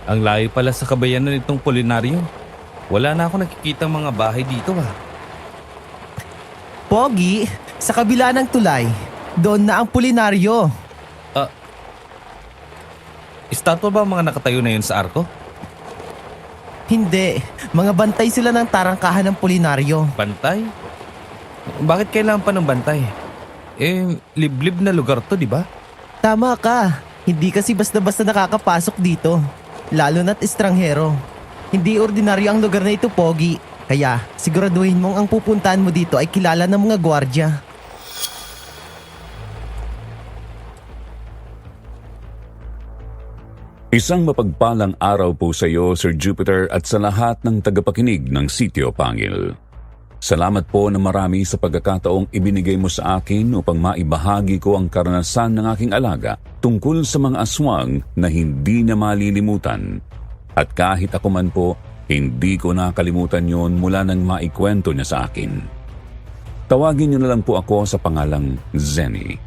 Ang layo pala sa kabayanan nitong Polinaryo. Wala na ako nakikitang mga bahay dito Pogi, sa kabila ng tulay, doon na ang Pulinaryo. Estatwa ba ang mga nakatayo na yun sa arko? Hindi, mga bantay sila ng tarangkahan ng Pulinaryo. Bantay? Bakit kailangan pa ng bantay? Liblib na lugar to, di ba? Tama ka, hindi kasi basta-basta nakakapasok dito. Lalo na't estranghero. Hindi ordinaryo ang lugar na ito, Pogi. Kaya siguraduhin mong ang pupuntahan mo dito ay kilala ng mga gwardya. Isang mapagpalang araw po sa iyo, Sir Jupiter, at sa lahat ng tagapakinig ng Sitio Pangil. Salamat po na marami sa pagkakataong ibinigay mo sa akin upang maibahagi ko ang karanasan ng aking alaga tungkol sa mga aswang na hindi niya malilimutan. At kahit ako man po, hindi ko nakalimutan yon mula nang maikwento niya sa akin. Tawagin niyo na lang po ako sa pangalang Zenny.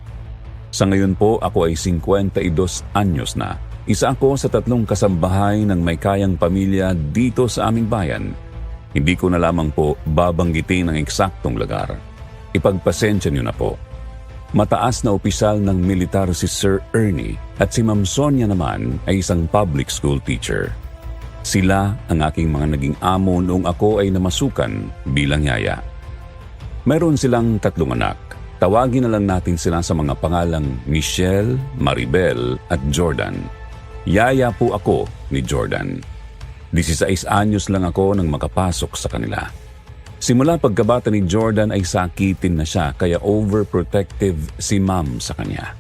Sa ngayon po, ako ay 52 anyos na. Isa ako sa 3 kasambahay ng may kayang pamilya dito sa aming bayan. Hindi ko na lamang po babanggitin ang eksaktong lugar. Ipagpasensya niyo na po. Mataas na opisyal ng militar si Sir Ernie at si Ma'am Sonia naman ay isang public school teacher. Sila ang aking mga naging amo noong ako ay namasukan bilang yaya. Meron silang 3 anak. Tawagin na lang natin sila sa mga pangalang Michelle, Maribel at Jordan. Yaya po ako ni Jordan. 16 anyos lang ako nang makapasok sa kanila. Simula pagkabata ni Jordan ay sakitin na siya kaya overprotective si Ma'am sa kanya.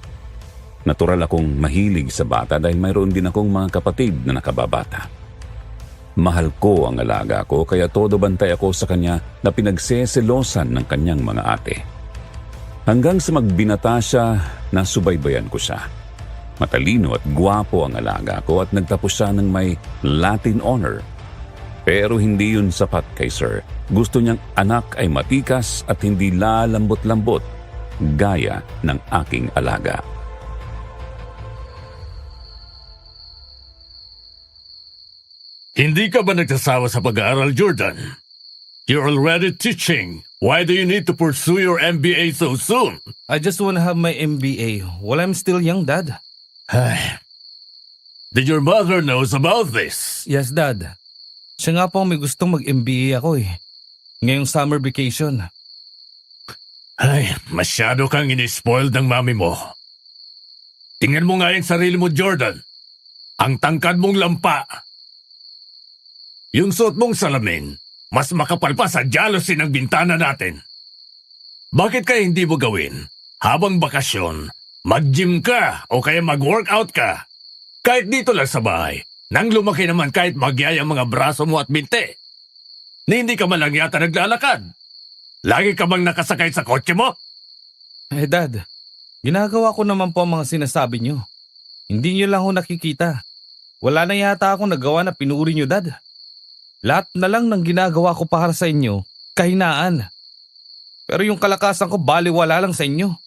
Natural akong mahilig sa bata dahil mayroon din akong mga kapatid na nakababata. Mahal ko ang alaga ko kaya todo bantay ako sa kanya na pinagseselosan ng kanyang mga ate. Hanggang sa magbinata siya, nasubaybayan ko siya. Matalino at gwapo ang alaga ko at nagtapos siya ng may Latin honor. Pero hindi yun sapat kay Sir. Gusto niyang anak ay matikas at hindi lalambot-lambot gaya ng aking alaga. Hindi ka ba nagsasawa sa pag-aaral, Jordan? You're already teaching. Why do you need to pursue your MBA so soon? I just wanna have my MBA while I'm still young, Dad. Did your mother knows about this? Yes, Dad. Siya nga po ang may gustong mag-MBA ako ngayong summer vacation. Masyado kang inispoiled ng mami mo. Tingnan mo nga yung sarili mo, Jordan. Ang tangkad mong lampa. Yung suot mong salamin, mas makapal pa sa jealousy ng bintana natin. Bakit kaya hindi mo gawin? Habang bakasyon, mag-gym ka o kaya mag-workout ka. Kahit dito lang sa bahay, nang lumaki naman kahit magyay ang mga braso mo at binte. Na hindi ka man lang yata naglalakad. Lagi ka bang nakasakay sa kotse mo? Dad, ginagawa ko naman po ang mga sinasabi niyo. Hindi niyo lang ako nakikita. Wala na yata akong nagawa na pinuri niyo, Dad. Lahat na lang ng ginagawa ko para sa inyo, kahinaan. Pero yung kalakasan ko baliwala lang sa inyo.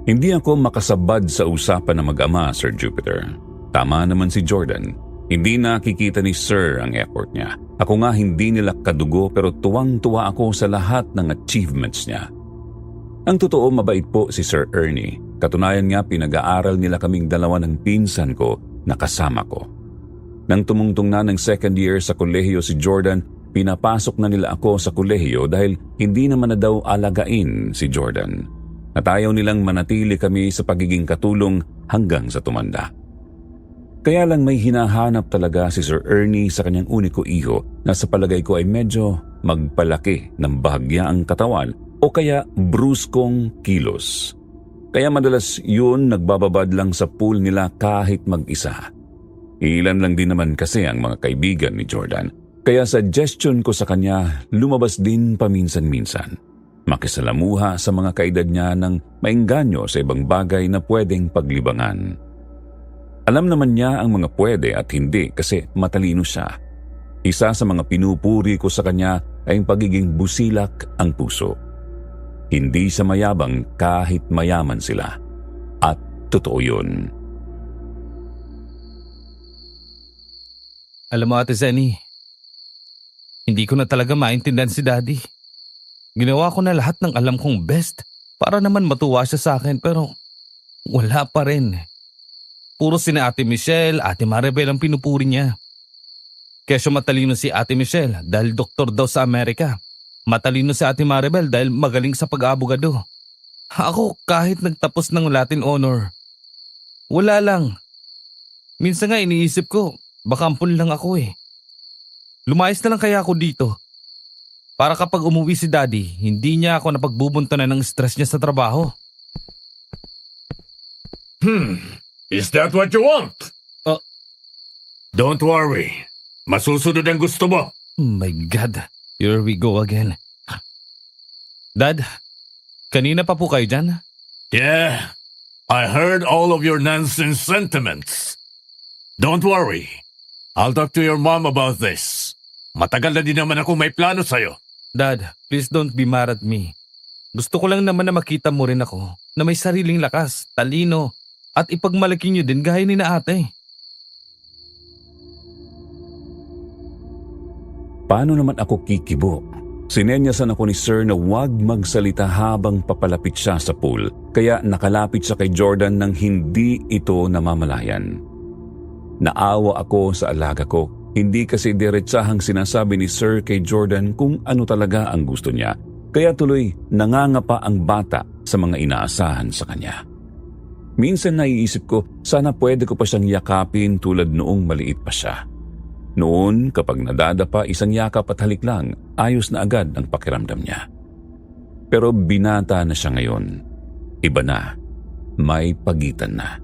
Hindi ako makasabad sa usapan ng mag-ama, Sir Jupiter. Tama naman si Jordan. Hindi nakikita ni Sir ang effort niya. Ako nga hindi nila kadugo pero tuwang-tuwa ako sa lahat ng achievements niya. Ang totoo, mabait po si Sir Ernie. Katunayan nga pinag-aaral nila kaming dalawa ng pinsan ko na kasama ko. Nang tumungtong na ng 2nd year sa kolehiyo si Jordan, pinapasok na nila ako sa kolehiyo dahil hindi naman na daw alagain si Jordan. At ayaw nilang manatili kami sa pagiging katulong hanggang sa tumanda. Kaya lang may hinahanap talaga si Sir Ernie sa kanyang uniko iho na sa palagay ko ay medyo magpalaki ng bahagya ang katawan o kaya bruskong kilos. Kaya madalas yun nagbababad lang sa pool nila kahit mag-isa. Ilan lang din naman kasi ang mga kaibigan ni Jordan. Kaya suggestion ko sa kanya, lumabas din paminsan-minsan. Makisalamuha sa mga kaedad niya ng maengganyo sa ibang bagay na pwedeng paglibangan. Alam naman niya ang mga pwede at hindi kasi matalino siya. Isa sa mga pinupuri ko sa kanya ay ang pagiging busilak ang puso. Hindi siya mayabang kahit mayaman sila. At totoo yun. Alam mo Ate Zenny, hindi ko na talaga maintindihan si Daddy. Ginawa ko na lahat ng alam kong best para naman matuwa siya sa akin pero wala pa rin. Puro sina Ate Michelle, Ate Maribel ang pinupuri niya. Kesyo matalino si Ate Michelle dahil doktor daw sa Amerika. Matalino si Ate Maribel dahil magaling sa pag-abogado. Ako kahit nagtapos ng Latin Honor. Wala lang. Minsan nga iniisip ko, baka ampun lang ako eh. Lumayas na lang kaya ako dito. Para kapag umuwi si Daddy, hindi niya ako napagbubuntanan ng stress niya sa trabaho. Is that what you want? Don't worry. Masusunod ang gusto mo. My God, here we go again. Dad, kanina pa po kayo dyan? Yeah, I heard all of your nonsense sentiments. Don't worry. I'll talk to your mom about this. Matagal na din naman ako may plano sa'yo. Dad, please don't be mad at me. Gusto ko lang naman na makita mo rin ako na may sariling lakas, talino, at ipagmalaki niyo din gaya ni na ate. Paano naman ako kikibo? Sinenyasan ako ni Sir na huwag magsalita habang papalapit siya sa pool, kaya nakalapit siya kay Jordan nang hindi ito namamalayan. Naawa ako sa alaga ko, hindi kasi diretsahang sinasabi ni Sir kay Jordan kung ano talaga ang gusto niya, kaya tuloy nangangapa ang bata sa mga inaasahan sa kanya. Minsan naiisip ko, sana pwede ko pa siyang yakapin tulad noong maliit pa siya. Noon, kapag nadadapa isang yakap at halik lang, ayos na agad ang pakiramdam niya. Pero binata na siya ngayon. Iba na. May pagitan na.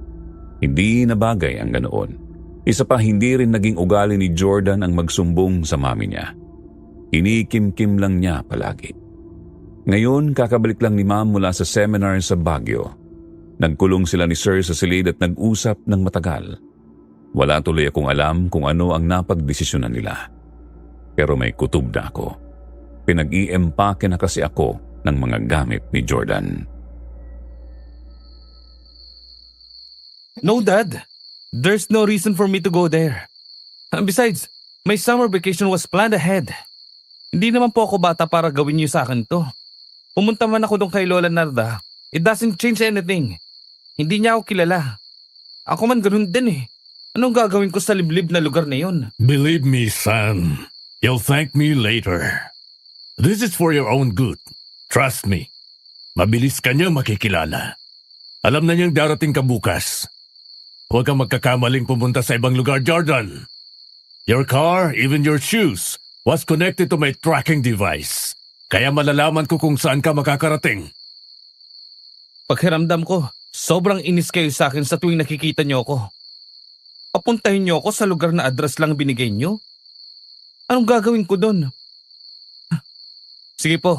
Hindi na bagay ang ganoon. Isa pa, hindi rin naging ugali ni Jordan ang magsumbong sa mami niya. Inikim-kim lang niya palagi. Ngayon, kakabalik lang ni Ma'am mula sa seminar sa Baguio. Nagkulong sila ni Sir sa silid at nag-usap ng matagal. Wala tuloy akong alam kung ano ang napagdesisyonan nila. Pero may kutob na ako. Pinag-iempake na kasi ako ng mga gamit ni Jordan. No, Dad. There's no reason for me to go there. Besides, my summer vacation was planned ahead. Hindi naman po ako bata para gawin niyo sa akin to. Pumunta man ako doon kay Lola Narda, it doesn't change anything. Hindi niya ako kilala. Ako man ganun din eh. Anong gagawin ko sa liblib na lugar na yun? Believe me, son. You'll thank me later. This is for your own good. Trust me. Mabilis ka niya makikilala. Alam na niyang darating ka bukas. Huwag kang magkakamaling pumunta sa ibang lugar, Jordan. Your car, even your shoes, was connected to my tracking device. Kaya malalaman ko kung saan ka makakarating. Paghiramdam ko, sobrang inis kayo sa akin sa tuwing nakikita niyo ako. Papuntahin niyo ako sa lugar na address lang binigay niyo? Anong gagawin ko doon? Sige po,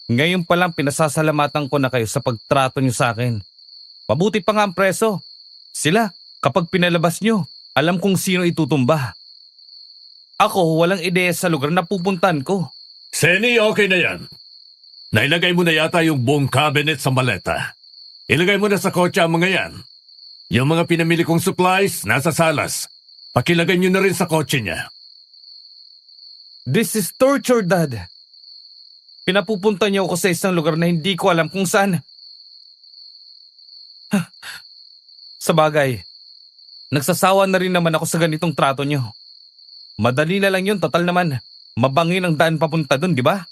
ngayon pa lang pinasasalamatan ko na kayo sa pagtrato niyo sa akin. Mabuti pa nga ang preso. Sila, kapag pinalabas niyo, alam kung sino itutumba. Ako, walang ideya sa lugar na pupuntahan ko. Seni, okay na yan. Nailagay mo na yata yung buong cabinet sa maleta. Ilagay mo na sa kotse ang mga yan. Yung mga pinamili kong supplies, nasa salas. Pakilagay niyo na rin sa kotse niya. This is torture, Dad. Pinapupunta niyo ako sa isang lugar na hindi ko alam kung saan. Sa bagay, nagsasawa na rin naman ako sa ganitong trato niyo. Madali na lang yun, total naman. Mabangin ang daan papunta dun, di ba?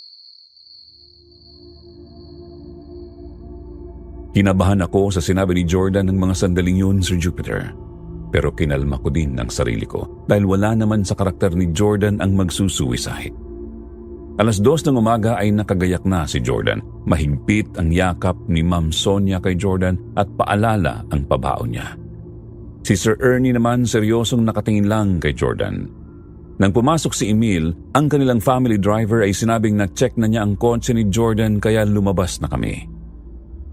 Kinabahan ako sa sinabi ni Jordan ng mga sandaling yun, Sir Jupiter. Pero kinalma ko din ang sarili ko dahil wala naman sa karakter ni Jordan ang magsusuicide. 2:00 ng umaga ay nakagayak na si Jordan. Mahigpit ang yakap ni Ma'am Sonia kay Jordan at paalala ang pabaon niya. Si Sir Ernie naman seryosong nakatingin lang kay Jordan. Nang pumasok si Emil, ang kanilang family driver ay sinabing na-check na niya ang kotse ni Jordan kaya lumabas na kami.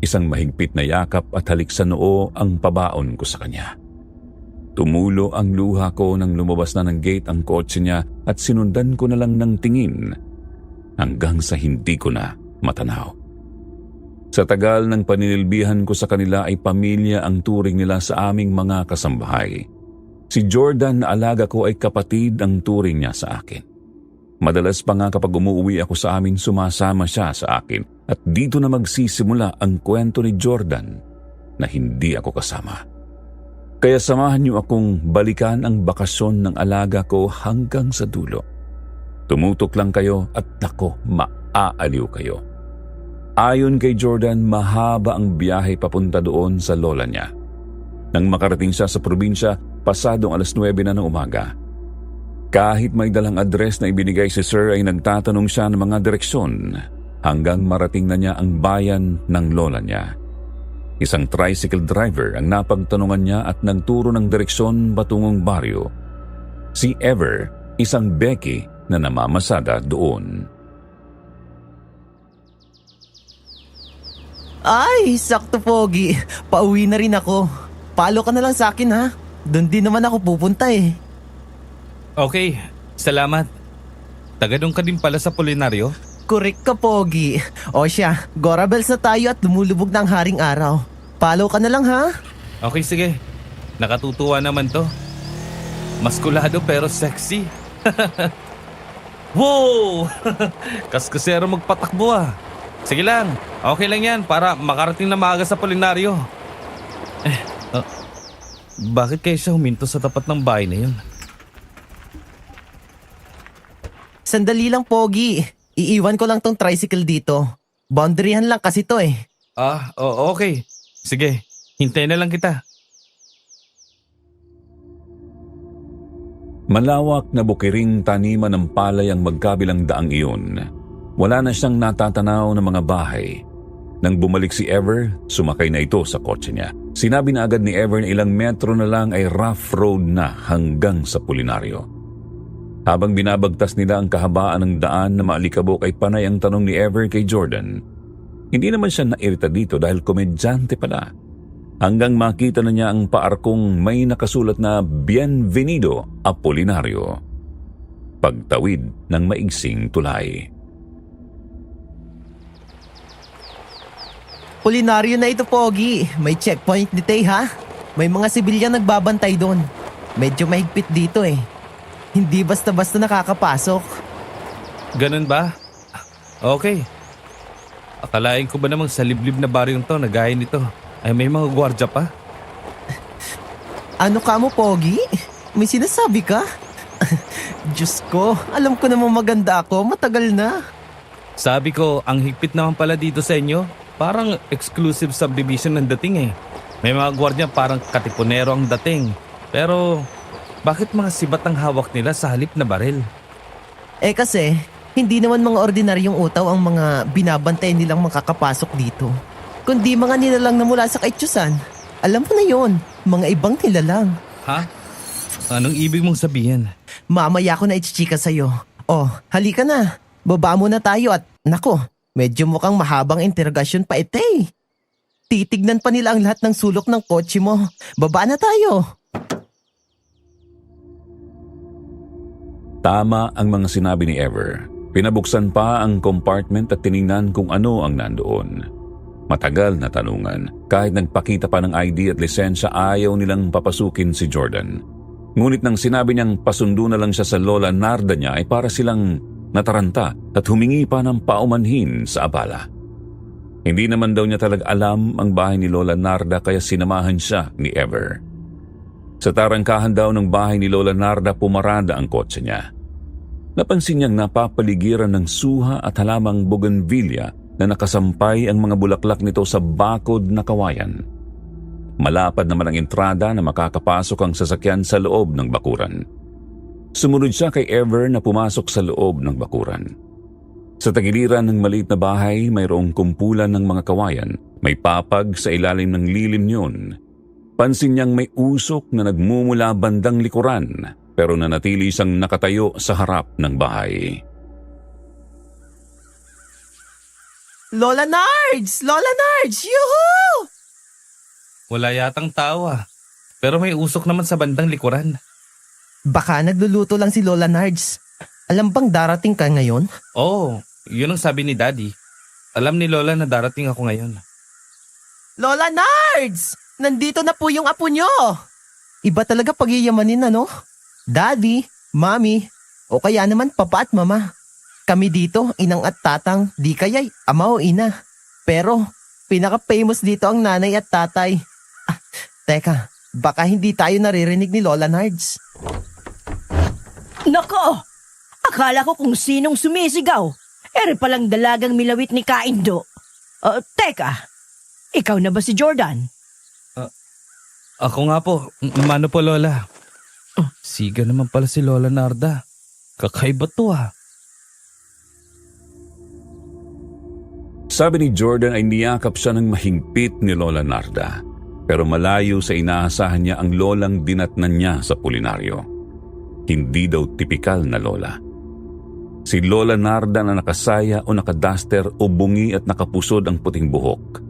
Isang mahigpit na yakap at halik sa noo ang pabaon ko sa kanya. Tumulo ang luha ko nang lumabas na ng gate ang kotse niya at sinundan ko na lang ng tingin hanggang sa hindi ko na matanaw. Sa tagal ng paninilbihan ko sa kanila ay pamilya ang turing nila sa aming mga kasambahay. Si Jordan na alaga ko ay kapatid ang turing niya sa akin. Madalas pa nga kapag umuwi ako sa amin, sumasama siya sa akin at dito na magsisimula ang kwento ni Jordan na hindi ako kasama. Kaya samahan niyo akong balikan ang bakasyon ng alaga ko hanggang sa dulo. Tumutok lang kayo at nako, maaaliw kayo. Ayon kay Jordan, mahaba ang biyahe papunta doon sa lola niya. Nang makarating siya sa probinsya, pasadong 9:00 na ng umaga. Kahit may dalang address na ibinigay si Sir ay nagtatanong siya ng mga direksyon hanggang marating na niya ang bayan ng lola niya. Isang tricycle driver ang napagtanungan niya at nagturo ng direksyon patungong baryo. Si Ever, isang Becky na namamasada doon. Ay, sakto Pogi. Pauwi na rin ako. Palo ka na lang sa akin ha. Doon din naman ako pupunta eh. Okay, salamat. Taga doon ka din pala sa Pulinaryo? Correct ka Pogi. O siya, Gorabels na tayo at lumulubog ng haring araw. Palo ka na lang ha. Okay, sige. Nakatutuwa naman to. Maskulado pero sexy. Wow! Kaskusero magpatakbo ah. Sige lang, okay lang yan para makarating na maaga sa Pulinaryo. Bakit kaya siya huminto sa tapat ng bahay na yun? Sandali lang Pogi. Iiwan ko lang tong tricycle dito. Boundaryhan lang kasi to eh. Okay. Sige, hintayin na lang kita. Malawak na bukiring taniman ng palay ang magkabilang daang iyon. Wala na siyang natatanaw ng mga bahay. Nang bumalik si Ever, sumakay na ito sa kotse niya. Sinabi na agad ni Ever na ilang metro na lang ay rough road na hanggang sa Pulinaryo. Habang binabagtas nila ang kahabaan ng daan na maalikabok ay panay ang tanong ni Ever kay Jordan. Hindi naman siya nairita dito dahil komedyante pala. Hanggang makita na niya ang paarkong may nakasulat na Bienvenido Apolinario. Pagtawid ng maigsing tulay. Pulinaryo na ito Pogi. May checkpoint ni Tay ha. May mga sibilyan nagbabantay doon. Medyo mahigpit dito eh. Hindi basta-basta nakakapasok. Ganun ba? Okay. Akalain ko ba namang sa liblib na baryong to na gaya nito ay may mga gwardya pa? Ano ka mo Pogi? May sinasabi ka? Diyos ko, alam ko namang maganda ako. Matagal na. Sabi ko, ang higpit naman pala dito sa inyo. Parang exclusive subdivision ng dating eh. May mga gwardya parang katipunero ang dating. Pero bakit mga sibat ang hawak nila sa halip na baril? Eh kasi, hindi naman mga ordinaryong utaw ang mga binabantay nilang makakapasok dito. Kundi mga nilalang na mula sa kaitsusan. Alam mo na yon, mga ibang nilalang. Ha? Anong ibig mong sabihin? Mamaya ko na ichichika sa'yo. Oh, halika na. Baba muna tayo at nako, medyo mukhang mahabang interogasyon pa ito eh. Titignan pa nila ang lahat ng sulok ng kotse mo. Baba na tayo. Tama ang mga sinabi ni Ever. Pinabuksan pa ang compartment at tiningnan kung ano ang nandoon. Matagal na tanungan. Kahit nagpakita pa ng ID at lisensya, ayaw nilang papasukin si Jordan. Ngunit nang sinabi niyang pasundo na lang siya sa lola Narda niya ay para silang nataranta at humingi pa ng paumanhin sa abala. Hindi naman daw niya talaga alam ang bahay ni Lola Narda kaya sinamahan siya ni Ever. Sa tarangkahan daw ng bahay ni Lola Narda pumarada ang kotse niya. Napansin niyang napapaligiran ng suha at halamang bougainvillea na nakasampay ang mga bulaklak nito sa bakod na kawayan. Malapad naman ang entrada na makakapasok ang sasakyan sa loob ng bakuran. Sumunod siya kay Ever na pumasok sa loob ng bakuran. Sa tagiliran ng maliit na bahay, mayroong kumpulan ng mga kawayan. May papag sa ilalim ng lilim niyon. Pansin niyang may usok na nagmumula bandang likuran pero nanatili siyang nakatayo sa harap ng bahay. Lola Nards! Lola Nards! Yuhu! Wala yatang tao ah. Pero may usok naman sa bandang likuran. Baka nagluluto lang si Lola Nards. Alam bang darating ka ngayon? Oh, yun ang sabi ni Daddy. Alam ni Lola na darating ako ngayon. Lola Nards! Nandito na po yung apo nyo! Iba talaga pagyayamanin, ano? Daddy, Mommy, o kaya naman papa at mama. Kami dito, inang at tatang, di kaya'y ama o ina. Pero, pinaka-famous dito ang nanay at tatay. Ah, teka, baka hindi tayo naririnig ni Lola Nards. Nako! Akala ko kung sinong sumisigaw. Ere palang dalagang milawit ni Kaindo. Teka, ikaw na ba si Jordan? Ako nga po. Mano po, Lola? Siga naman pala si Lola Narda. Kakaiba to ah. Sabi ni Jordan ay niyakap siya ng mahigpit ni Lola Narda. Pero malayo sa inaasahan niya ang lolang dinatnan niya sa pulinaryo. Hindi daw tipikal na lola. Si Lola Narda na nakasaya o nakadaster o bungi at nakapusod ang puting buhok.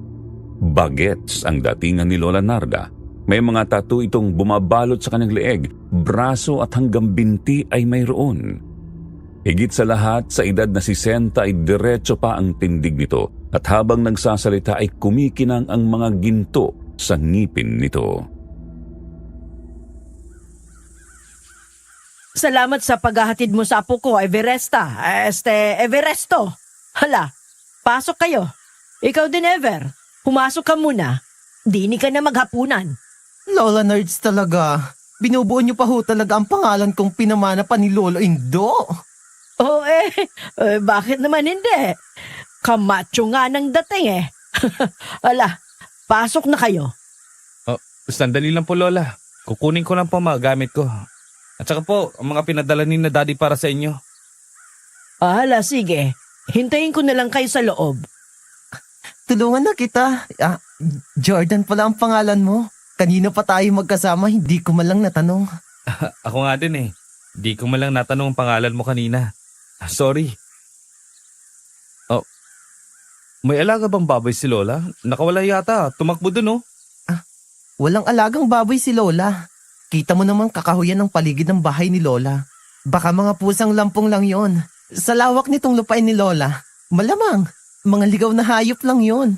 Bagets ang datingan ni Lola Narda. May mga tattoo itong bumabalot sa kanyang leeg, braso at hanggang binti ay mayroon. Higit sa lahat, sa edad na 60 ay diretso pa ang tindig nito at habang nagsasalita ay kumikinang ang mga ginto sa ngipin nito. Salamat sa paghahatid mo sa apo ko, Everesto. Hala, pasok kayo. Ikaw din, Ever. Pumasok ka muna. Dini ka na maghapunan. Lola Nerds talaga. Binubuo niyo pa ho talaga ang pangalan kong pinamana pa ni Lolo Indo. Bakit naman hindi? Kamacho nga ng dating eh. Ala, pasok na kayo. Sandali lang po, Lola. Kukunin ko lang po mga gamit ko. At saka po, ang mga pinadala ni na Daddy para sa inyo. Hala, sige. Hintayin ko na lang kayo sa loob. Tulungan na kita. Jordan pala ang pangalan mo. Kanina pa tayo magkasama, hindi ko man lang natanong. Ako nga din eh. Di ko man lang natanong ang pangalan mo kanina. Sorry. May alaga bang baboy si Lola? Nakawala yata. Tumakbo dun oh. Walang alagang baboy si Lola. Kita mo naman kakahuyan ng paligid ng bahay ni Lola. Baka mga pusang lampong lang yon. Sa lawak nitong lupain ni Lola, malamang, mga ligaw na hayop lang yon.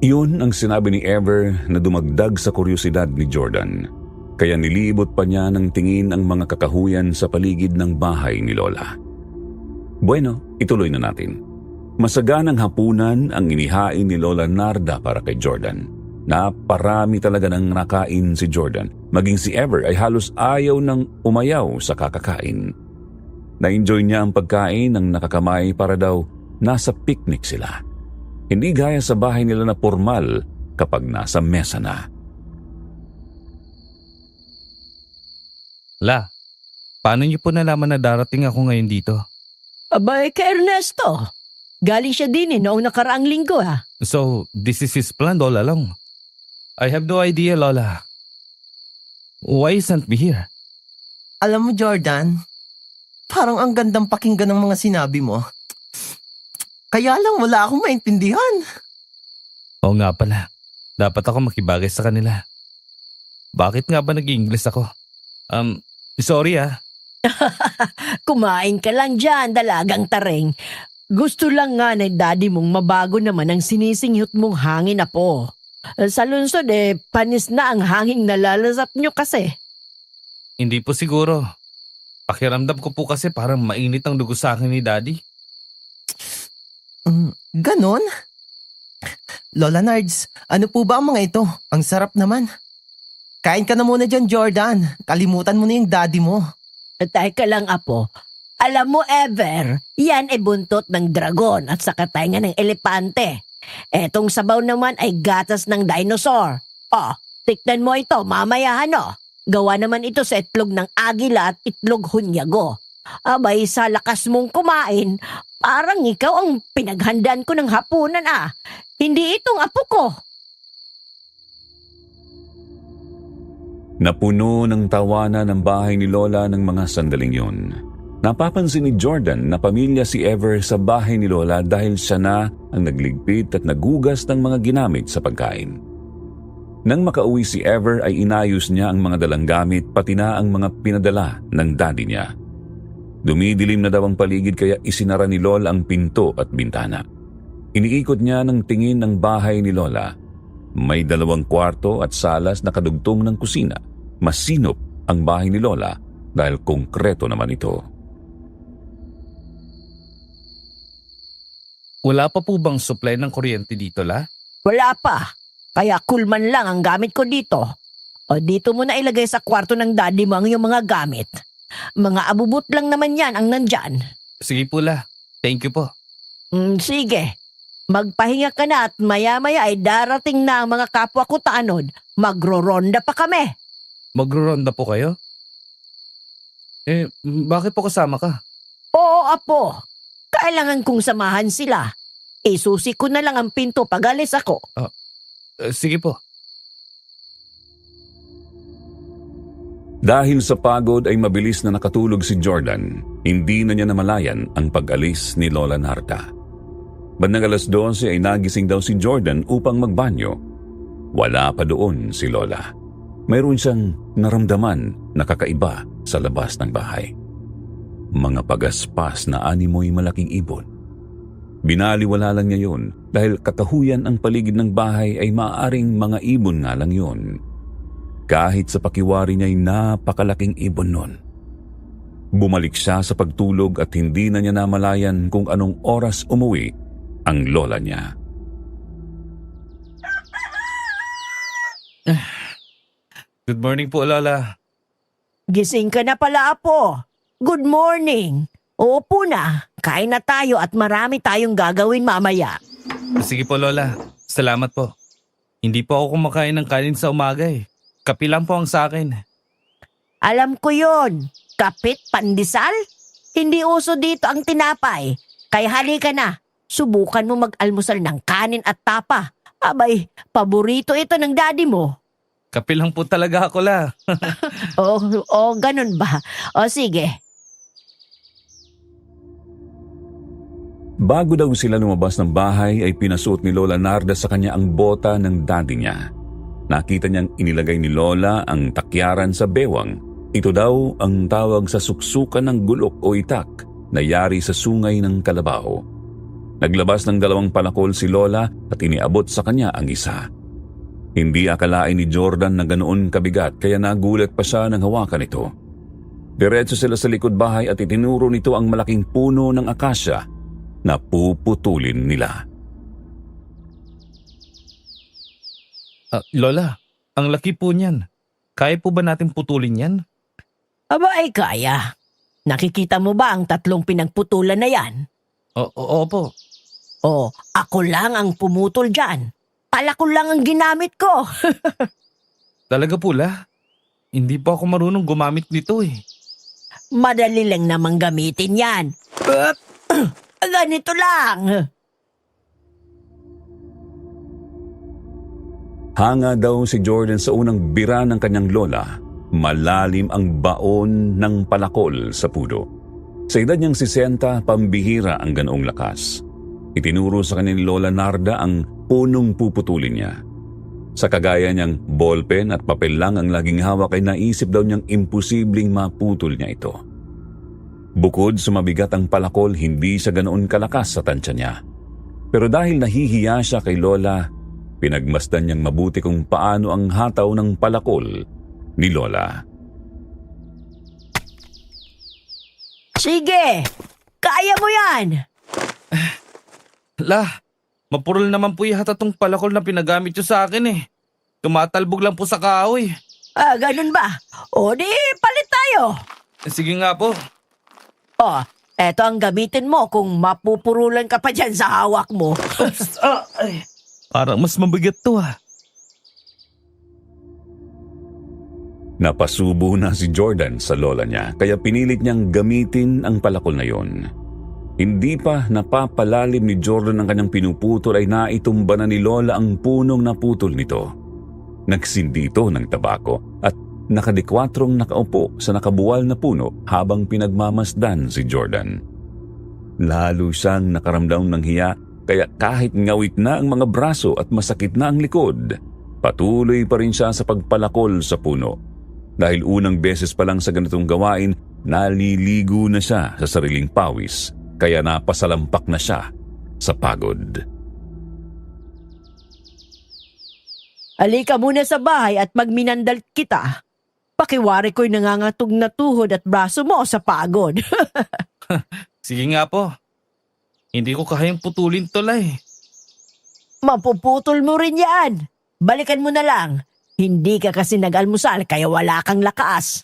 Iyon ang sinabi ni Ever na dumagdag sa kuryosidad ni Jordan. Kaya nilibot pa niya ng tingin ang mga kakahuyan sa paligid ng bahay ni Lola. Bueno, ituloy na natin. Masaganang hapunan ang inihain ni Lola Narda para kay Jordan. Naparami talaga ng nakain si Jordan. Maging si Ever ay halos ayaw ng umayaw sa kakakain. Na-enjoy niya ang pagkain ng nakakamay para daw nasa picnic sila. Hindi gaya sa bahay nila na formal kapag nasa mesa na. La, paano niyo po nalaman na darating ako ngayon dito? Abay, kay Ernesto. Galing siya din noong nakaraang linggo ha. So, this is his plan all along. I have no idea, Lola. Why isn't me here? Alam mo, Jordan, parang ang gandang pakinggan ng mga sinabi mo. Kaya lang wala akong maintindihan. Oo nga pala. Dapat ako makibagay sa kanila. Bakit nga ba nag-English ako? Sorry ah. Kumain ka lang dyan, dalagang taring. Gusto lang nga na daddy mong mabago naman ang sinisinghot mong hangin na po. Sa lungsod panis na ang hanging nalalasap nyo kasi. Hindi po siguro. Pakiramdam ko po kasi parang mainit ang dugo sa akin ni Daddy. Ganon? Lola Nards, ano po ba ang mga ito? Ang sarap naman. Kain ka na muna dyan, Jordan. Kalimutan mo na yung daddy mo. Teka lang, apo. Alam mo, Ever, yan ay buntot ng dragon at saka tainga ng elepante. Etong sabaw naman ay gatas ng dinosaur. Tiknan mo ito, mamaya Gawa naman ito sa itlog ng agila at itlog hunyago. Abay, sa lakas mong kumain, parang ikaw ang pinaghandaan ko ng hapunan Hindi itong apo ko. Napuno ng tawanan ng bahay ni Lola ng mga sandaling yun. Napapansin ni Jordan na pamilya si Ever sa bahay ni Lola dahil siya na ang nagligpit at nagugas ng mga ginamit sa pagkain. Nang makauwi si Ever ay inayos niya ang mga dalang gamit pati na ang mga pinadala ng daddy niya. Dumidilim na daw ang paligid kaya isinara ni Lola ang pinto at bintana. Iniikot niya ng tingin ang bahay ni Lola. May 2 kwarto at salas na kadugtong ng kusina. Masinop ang bahay ni Lola dahil konkreto naman ito. Wala pa po bang supply ng kuryente dito, La? Wala pa. Kaya kulman lang ang gamit ko dito. O dito mo na ilagay sa kwarto ng daddy mo ang iyong mga gamit. Mga abubot lang naman yan ang nandyan. Sige po, La. Thank you po. Sige. Magpahinga ka na at maya-maya ay darating na ang mga kapwa ko tanod. Magro-ronda pa kami. Magro-ronda po kayo? Bakit po kasama ka? Oo, apo. Kailangan kong samahan sila. Isusi ko na lang ang pinto pag alis ako. Sige po. Dahil sa pagod ay mabilis na nakatulog si Jordan. Hindi na niya namalayan ang pag-alis ni Lola Narda. Bandang 12:00 ay nagising daw si Jordan upang magbanyo. Wala pa doon si Lola. Mayroon siyang naramdaman na kakaiba sa labas ng bahay. Mga pagaspas na animoy malaking ibon. Binaliwala lang niya yun dahil kakahuyan ang paligid ng bahay ay maaaring mga ibon nga lang yun. Kahit sa pakiwari niya ay napakalaking ibon nun. Bumalik siya sa pagtulog at hindi na niya namalayan kung anong oras umuwi ang lola niya. Good morning po, Lola. Gising ka na pala, apo. Good morning. Opo na. Kain na tayo at marami tayong gagawin mamaya. Sige po, Lola. Salamat po. Hindi po ako kumakain ng kanin sa umaga eh. Kape lang po ang sa akin. Alam ko yon. Kapit pandesal? Hindi uso dito ang tinapay. Kaya halika na. Subukan mo mag-almusal ng kanin at tapa. Abay, paborito ito ng daddy mo. Kape lang po talaga ako, La. Ganun ba? O sige. Bago daw sila lumabas ng bahay ay pinasuot ni Lola Narda sa kanya ang bota ng daddy niya. Nakita niyang inilagay ni Lola ang takyaran sa bewang. Ito daw ang tawag sa suksukan ng gulok o itak na yari sa sungay ng kalabaw. Naglabas ng 2 palakol si Lola at iniabot sa kanya ang isa. Hindi akalain ni Jordan na ganoon kabigat kaya nagulat pa siya nang hawakan ito. Diretso sila sa likod bahay at itinuro nito ang malaking puno ng akasya na puputulin nila. Lola, ang laki po niyan. Kaya po ba natin putulin yan? Aba ay kaya. Nakikita mo ba ang 3 pinagputulan na yan? Opo. Ako lang ang pumutol dyan. Palakol lang ang ginamit ko. Talaga po, La? Hindi po ako marunong gumamit nito eh. Madali lang namang gamitin yan. Ganito lang. Hanga daw si Jordan sa unang bira ng kanyang lola. Malalim ang baon ng palakol sa pudo. Sa edad niyang 60, pambihira ang ganoong lakas. Itinuro sa kanya ni Lola Narda ang punong puputulin niya. Sa kagaya niyang ballpen at papel lang ang laging hawak ay naisip daw niyang imposibleng maputol niya ito. Bukod sa mabigat ang palakol, hindi siya ganoon kalakas sa tansya niya. Pero dahil nahihiya siya kay Lola, pinagmasdan niyang mabuti kung paano ang hataw ng palakol ni Lola. Sige, kaya mo yan. La, mapurol naman po yata tong palakol na pinagamit nyo sa akin eh. Tumatalbog lang po sa kahoy. Ganun ba? O di, palit tayo. Sige nga po. Eto ang gamitin mo kung mapupurulan ka pa dyan sa hawak mo. Parang mas mabigat to ah. Napasubo na si Jordan sa lola niya kaya pinilit niyang gamitin ang palakol na yon. Hindi pa napapalalim ni Jordan ang kanyang pinuputol ay naitumba na ni Lola ang punong naputol nito. Nagsindi ito ng tabako at nakadikwatrong nakaupo sa nakabuwal na puno habang pinagmamasdan si Jordan. Lalo siyang nakaramdam ng hiya kaya kahit ngawit na ang mga braso at masakit na ang likod, patuloy pa rin siya sa pagpalakol sa puno. Dahil unang beses pa lang sa ganitong gawain, naliligo na siya sa sariling pawis kaya napasalampak na siya sa pagod. Halika muna sa bahay at magminandal kita. Pakiwari ko'y nangangatog na tuhod at braso mo sa pagod. Sige nga po. Hindi ko kayang putulin Tolay. Mapuputol mo rin yan. Balikan mo na lang. Hindi ka kasi nag-almusal kaya wala kang lakas.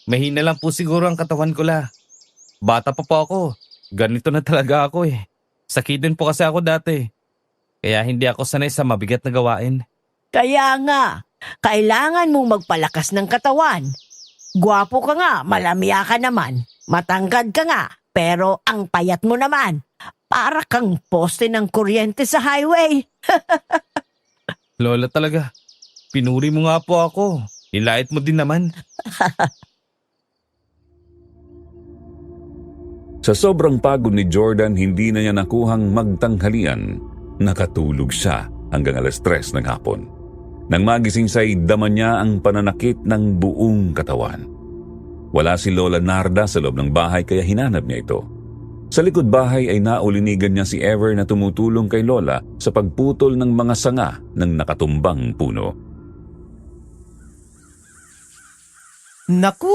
Mahina lang po siguro ang katawan ko la. Bata pa po ako. Ganito na talaga ako eh. Sakit din po kasi ako dati. Kaya hindi ako sanay sa mabigat na gawain. Kaya nga, kailangan mong magpalakas ng katawan. Gwapo ka nga, malamya ka naman. Matangkad ka nga, pero ang payat mo naman. Para kang poste ng kuryente sa highway. Lola talaga. Pinuri mo nga po ako. Nilait mo din naman. Sa sobrang pagod ni Jordan, hindi na niya nakuhang magtanghalian. Nakatulog siya hanggang 3:00 ng hapon. Nang magising siya, dama niya ang pananakit ng buong katawan. Wala si Lola Narda sa loob ng bahay kaya hinanap niya ito. Sa likod bahay ay naulinigan niya si Ever na tumutulong kay Lola sa pagputol ng mga sanga ng nakatumbang puno. Naku,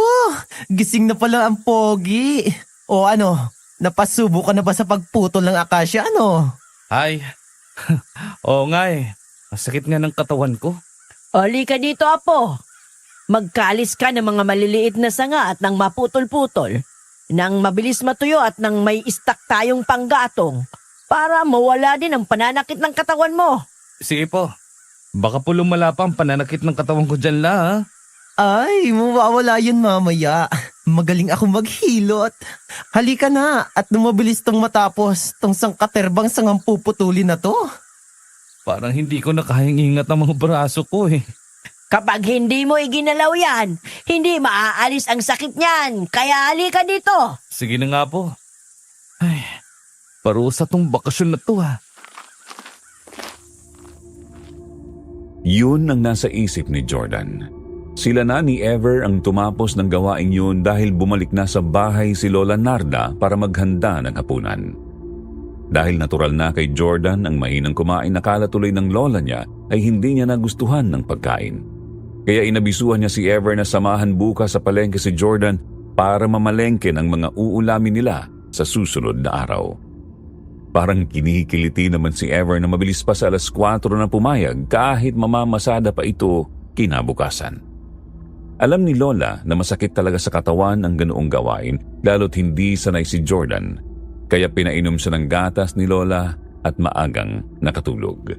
gising na pala ang pogi. O ano, napasubo ka na ba sa pagputol ng akasya ano? Ay. Oo nga eh. Masakit nga ng katawan ko. Oli ka dito, Apo. Magkalis ka ng mga maliliit na sanga at nang maputol-putol. Nang mabilis matuyo at nang may istak tayong panggatong para mawala din ang pananakit ng katawan mo. Sige po. Baka po lumala pa ang pananakit ng katawan ko dyan la ha. Ay, mawawala yun mamaya. Magaling ako maghilot. Halika na at lumabilis tong matapos tong sangkaterbang sangang puputulin na to. Parang hindi ko na kayang ingat ang mga braso ko eh. Kapag hindi mo iginalaw yan, hindi maaalis ang sakit niyan. Kaya halika dito. Sige na nga po. Ay, parusa tong bakasyon na to ha. Yun ang nasa isip ni Jordan. Sila na ni Ever ang tumapos ng gawaing yun dahil bumalik na sa bahay si Lola Narda para maghanda ng hapunan. Dahil natural na kay Jordan ang mahinang kumain, nakala tuloy ng lola niya ay hindi niya nagustuhan ng pagkain. Kaya inabisuhan niya si Ever na samahan bukas sa palengke si Jordan para mamalengke ng mga uulamin nila sa susunod na araw. Parang kinikiliti naman si Ever na mabilis pa sa 4:00 na pumayag kahit mamamasada pa ito kinabukasan. Alam ni Lola na masakit talaga sa katawan ang ganoong gawain lalo't hindi sanay si Jordan. Kaya pinainom siya ng gatas ni Lola at maagang nakatulog.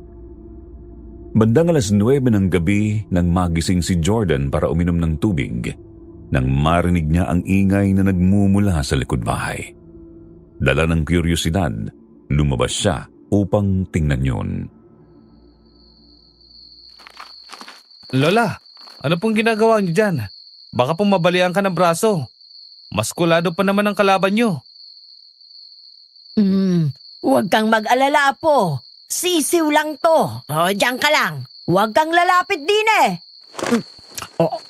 Bandang 9:00 ng gabi nang magising si Jordan para uminom ng tubig, nang marinig niya ang ingay na nagmumula sa likod bahay. Dala ng kuryosidad, lumabas siya upang tingnan yun. Lola, ano pong ginagawa niyo dyan? Baka pong mabalian ka ng braso. Maskulado pa naman ang kalaban niyo. Huwag kang mag-alala, Apo. Sisiw lang to. O, diyan ka lang. Huwag kang lalapit din eh.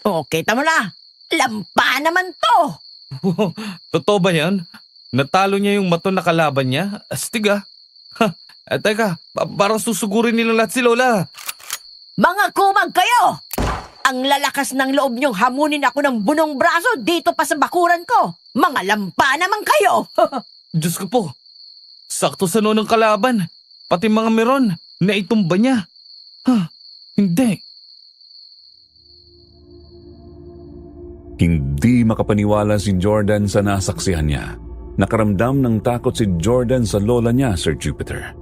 Kita mo na. Lampa naman to. Totoo ba yan? Natalo niya yung mato na kalaban niya? Astig ah. Teka, parang susugurin nila lahat si Lola. Mga kumag kayo! Ang lalakas ng loob niyong hamunin ako ng bunong braso dito pa sa bakuran ko. Mga lampa naman kayo. Diyos ko po. Sakto sa noon ng kalaban. Pati mga meron na itumba niya. Hindi. Hindi makapaniwala si Jordan sa nasaksihan niya. Nakaramdam ng takot si Jordan sa lola niya, Sir Jupiter.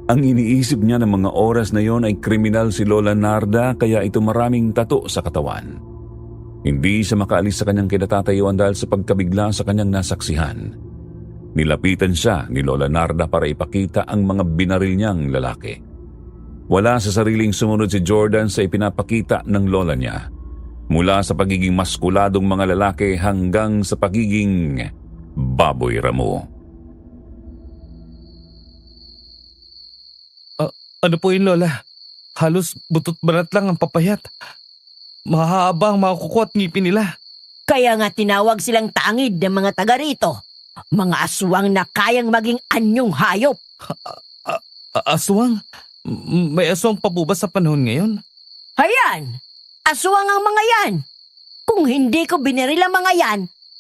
Ang iniisip niya ng mga oras na yon ay kriminal si Lola Narda kaya ito maraming tato sa katawan. Hindi siya makaalis sa kanyang kinatatayuan dahil sa pagkabigla sa kanyang nasaksihan. Nilapitan siya ni Lola Narda para ipakita ang mga binaril niyang lalaki. Wala sa sariling sumunod si Jordan sa ipinapakita ng lola niya. Mula sa pagiging maskuladong mga lalaki hanggang sa pagiging baboy ramo. Ano po yun, Lola? Halos butot balat lang ang papayat. Mahahaba ang mga kuko at ngipin nila. Kaya nga tinawag silang tangid ng mga taga rito. Mga aswang na kayang maging anyong hayop. Aswang? May aswang pa po ba sa panahon ngayon? Hayan! Aswang ang mga yan! Kung hindi ko biniril ang mga yan,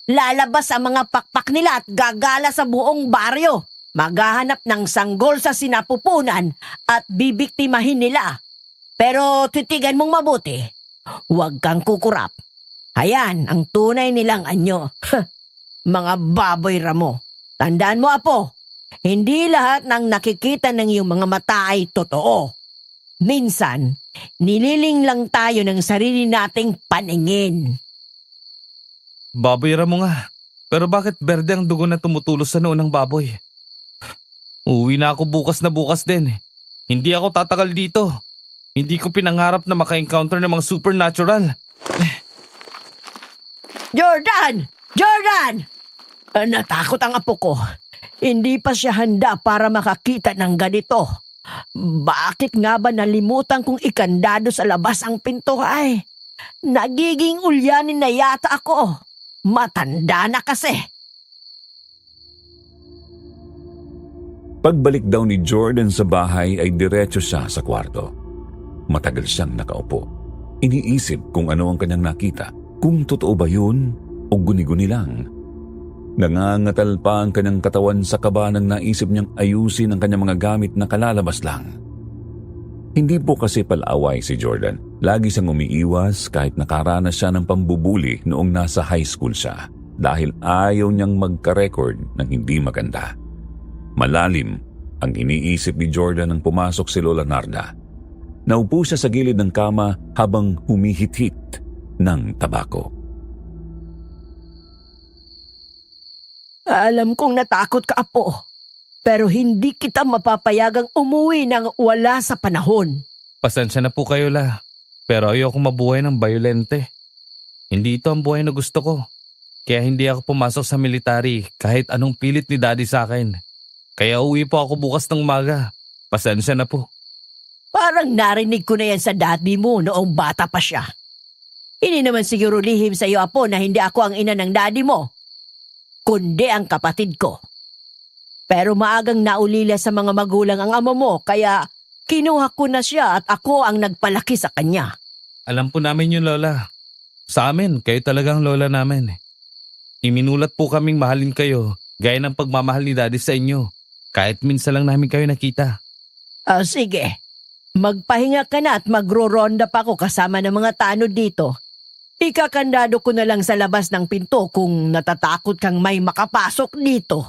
lalabas ang mga pakpak nila at gagala sa buong baryo. Maghahanap ng sanggol sa sinapupunan at bibiktimahin nila. Pero titigan mong mabuti. Huwag kang kukurap. Ayan ang tunay nilang anyo. Mga baboy ramo. Tandaan mo, Apo, hindi lahat ng nakikita ng iyong mga mata ay totoo. Minsan, nililing lang tayo ng sarili nating paningin. Baboy mo nga. Pero bakit berde ang dugo na tumutulos sa noo ng baboy? Uwi na ako bukas din. Hindi ako tatagal dito. Hindi ko pinangarap na maka-encounter ng mga supernatural. Jordan! Jordan! Natakot ang apo ko. Hindi pa siya handa para makakita ng ganito. Bakit nga ba nalimutan kong ikandado sa labas ang pinto ay? Nagiging ulyanin na yata ako. Matanda na kasi. Pagbalik daw ni Jordan sa bahay ay diretso siya sa kwarto. Matagal siyang nakaupo. Iniisip kung ano ang kanyang nakita. Kung totoo ba yun o guni-guni lang. Nangangatal pa ang kanyang katawan sa kaba nang naisip niyang ayusin ang kanyang mga gamit na kalalabas lang. Hindi po kasi palaaway si Jordan. Lagi siyang umiiwas kahit nakaranas siya ng pambubuli noong nasa high school siya dahil ayaw niyang magka-record ng hindi maganda. Malalim ang iniisip ni Jordan nang pumasok si Lola Narda. Naupo siya sa gilid ng kama habang humihit-hit ng tabako. Alam kong natakot ka, Apo. Pero hindi kita mapapayagang umuwi nang wala sa panahon. Pasensya na po kayo, La. Pero ayoko mabuhay ng bayolente. Hindi ito ang buhay na gusto ko. Kaya hindi ako pumasok sa military kahit anong pilit ni Daddy sa akin. Kaya uwi po ako bukas ng umaga. Pasensya na po. Parang narinig ko na yan sa daddy mo noong bata pa siya. Hindi naman siguro lihim sa iyo, Apo, na hindi ako ang ina ng daddy mo, kundi ang kapatid ko. Pero maagang naulila sa mga magulang ang ama mo, kaya kinuha ko na siya at ako ang nagpalaki sa kanya. Alam po namin yun, Lola. Sa amin, kayo talagang lola namin. Iminulat po kaming mahalin kayo, gaya ng pagmamahal ni Daddy sa inyo. Kahit minsan lang namin kayo nakita. Sige, magpahinga ka na at magro-ronda pa ako kasama ng mga tanod dito. Ikakandado ko na lang sa labas ng pinto kung natatakot kang may makapasok dito.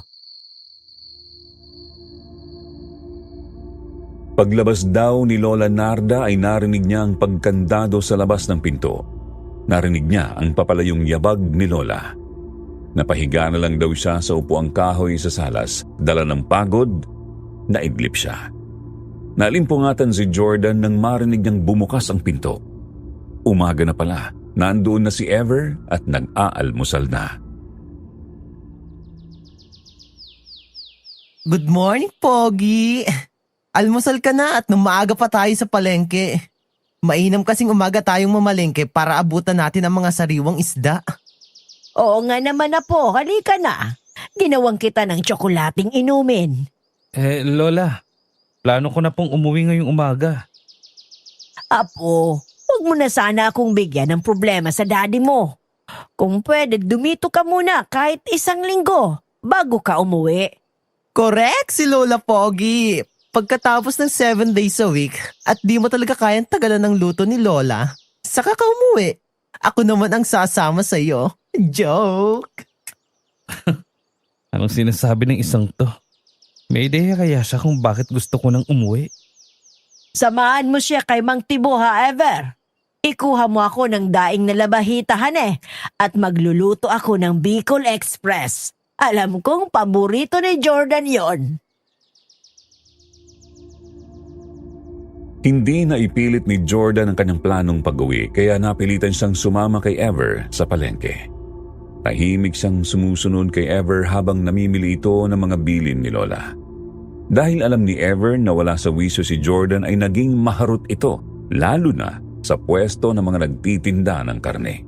Paglabas daw ni Lola Narda ay narinig niya ang pagkandado sa labas ng pinto. Narinig niya ang papalayong yabag ni Lola. Napahiga na lang daw siya sa upuang kahoy sa salas. Dala ng pagod, naidlip siya. Nalimpungatan si Jordan nang marinig niyang bumukas ang pinto. Umaga na pala, nandoon na si Ever at nag-aalmusal na. Good morning, Pogi. Almusal ka na at nung maaga pa tayo sa palengke. Mainam kasing umaga tayong mamalengke para abutan natin ang mga sariwang isda. Oo nga naman, Apo, halika na. Ginawang kita ng tsokolating inumin. Lola, plano ko na pong umuwi ngayong umaga. Apo, huwag mo na sana akong bigyan ng problema sa daddy mo. Kung pwede, dumito ka muna kahit 1 linggo bago ka umuwi. Correct si Lola Pogi. Pagkatapos ng 7 days a week at di mo talaga kayang tagalan ng luto ni Lola, saka ka umuwi. Ako naman ang sasama sa iyo. Joke! Anong sinasabi ng isang to? May ideya kaya siya kung bakit gusto ko nang umuwi? Samahan mo siya kay Mang Tibo, ha, Ever? Ikuha mo ako ng daing na labahitahan at magluluto ako ng Bicol Express. Alam kong paborito ni Jordan yon. Hindi na ipilit ni Jordan ang kanyang planong pag-uwi kaya napilitan siyang sumama kay Ever sa palengke. Tahimik siyang sumusunod kay Ever habang namimili ito ng mga bilin ni Lola. Dahil alam ni Ever na wala sa wisyo si Jordan ay naging maharot ito, lalo na sa pwesto ng mga nagtitinda ng karne.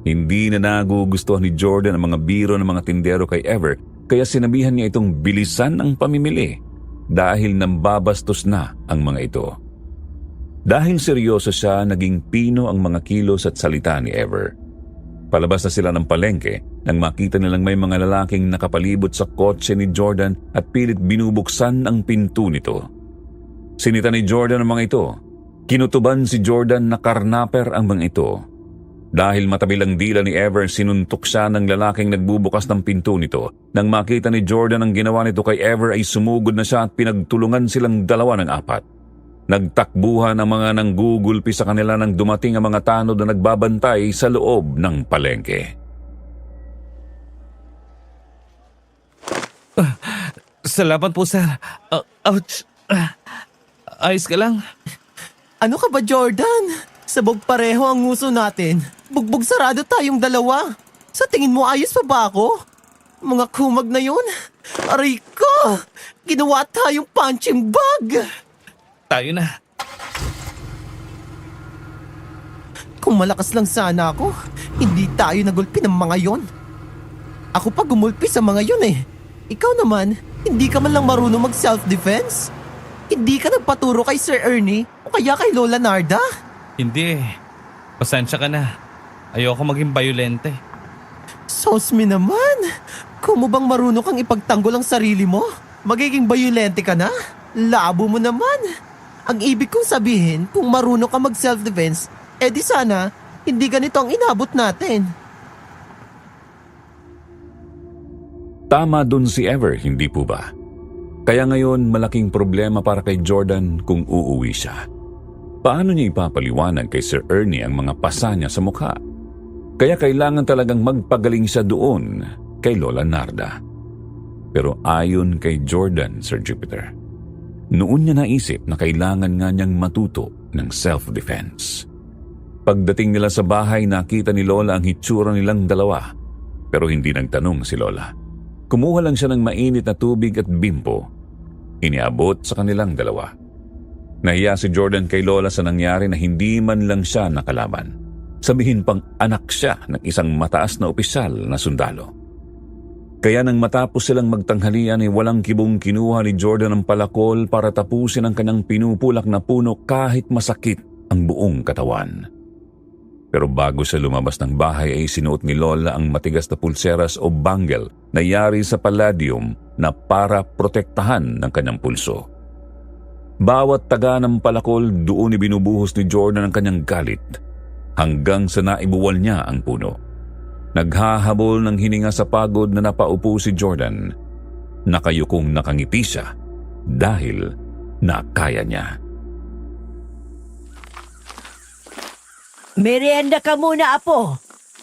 Hindi na nagugustuhan ni Jordan ang mga biro ng mga tindero kay Ever, kaya sinabihan niya itong bilisan ang pamimili dahil nambabastos na ang mga ito. Dahil seryoso siya, naging pino ang mga kilos at salita ni Ever. Palabas na sila ng palengke nang makita nilang may mga lalaking nakapalibot sa kotse ni Jordan at pilit binubuksan ang pinto nito. Sinita ni Jordan ang mga ito. Kinutuban si Jordan na karnaper ang mga ito. Dahil matabil ang dila ni Ever, sinuntok siya ng lalaking nagbubukas ng pinto nito. Nang makita ni Jordan ang ginawa nito kay Ever ay sumugod na siya at pinagtulungan silang dalawa ng apat. Nagtakbuhan ang mga nanggugulpi sa kanila nang dumating ang mga tanod na nagbabantay sa loob ng palengke. Salamat po, sir. Ouch. Ayos ka lang? Ano ka ba, Jordan? Sabog pareho ang nguso natin. Bugbog sarado tayong dalawa. Sa tingin mo ayos pa ba ako? Mga kumag na yun. Aray ko! Ginawa tayong punching bag! Tayo na. Kung malakas lang sana ako, hindi tayo nagulpi ng mga yon. Ako pa gumulpi sa mga yon eh. Ikaw naman, hindi ka man lang marunong mag-self-defense? Hindi ka nagpaturo kay Sir Ernie o kaya kay Lola Narda? Hindi eh. Pasensya ka na. Ayoko maging bayolente. Sosmi naman! Kung mo bang marunong kang ipagtanggol ang sarili mo, magiging bayolente ka na? Labo mo naman! Ang ibig kong sabihin, kung marunong ka mag-self-defense, di sana, hindi ganito ang inabot natin. Tama dun si Ever, hindi po ba? Kaya ngayon malaking problema para kay Jordan kung uuwi siya. Paano niya ipapaliwanag kay Sir Ernie ang mga pasa niya sa mukha? Kaya kailangan talagang magpagaling siya doon kay Lola Narda. Pero ayon kay Jordan, Sir Jupiter, noon niya naisip na kailangan nga niyang matuto ng self-defense. Pagdating nila sa bahay, nakita ni Lola ang hitsura nilang dalawa. Pero hindi nagtanong si Lola. Kumuha lang siya ng mainit na tubig at bimbo. Iniabot sa kanilang dalawa. Nahiya si Jordan kay Lola sa nangyari na hindi man lang siya nakalaban. Sabihin pang anak siya ng isang mataas na opisyal na sundalo. Kaya nang matapos silang magtanghalian ay walang kibong kinuha ni Jordan ang palakol para tapusin ang kanyang pinupulak na puno kahit masakit ang buong katawan. Pero bago siya lumabas ng bahay ay sinuot ni Lola ang matigas na pulseras o bangle na yari sa palladium na para protektahan ng kanyang pulso. Bawat taga ng palakol doon ibinubuhos ni Jordan ang kanyang galit hanggang sa naibuwal niya ang puno. Naghahabol ng hininga sa pagod na napaupo si Jordan. Nakayukong nakangiti siya dahil nakaya niya. Merienda ka muna, Apo.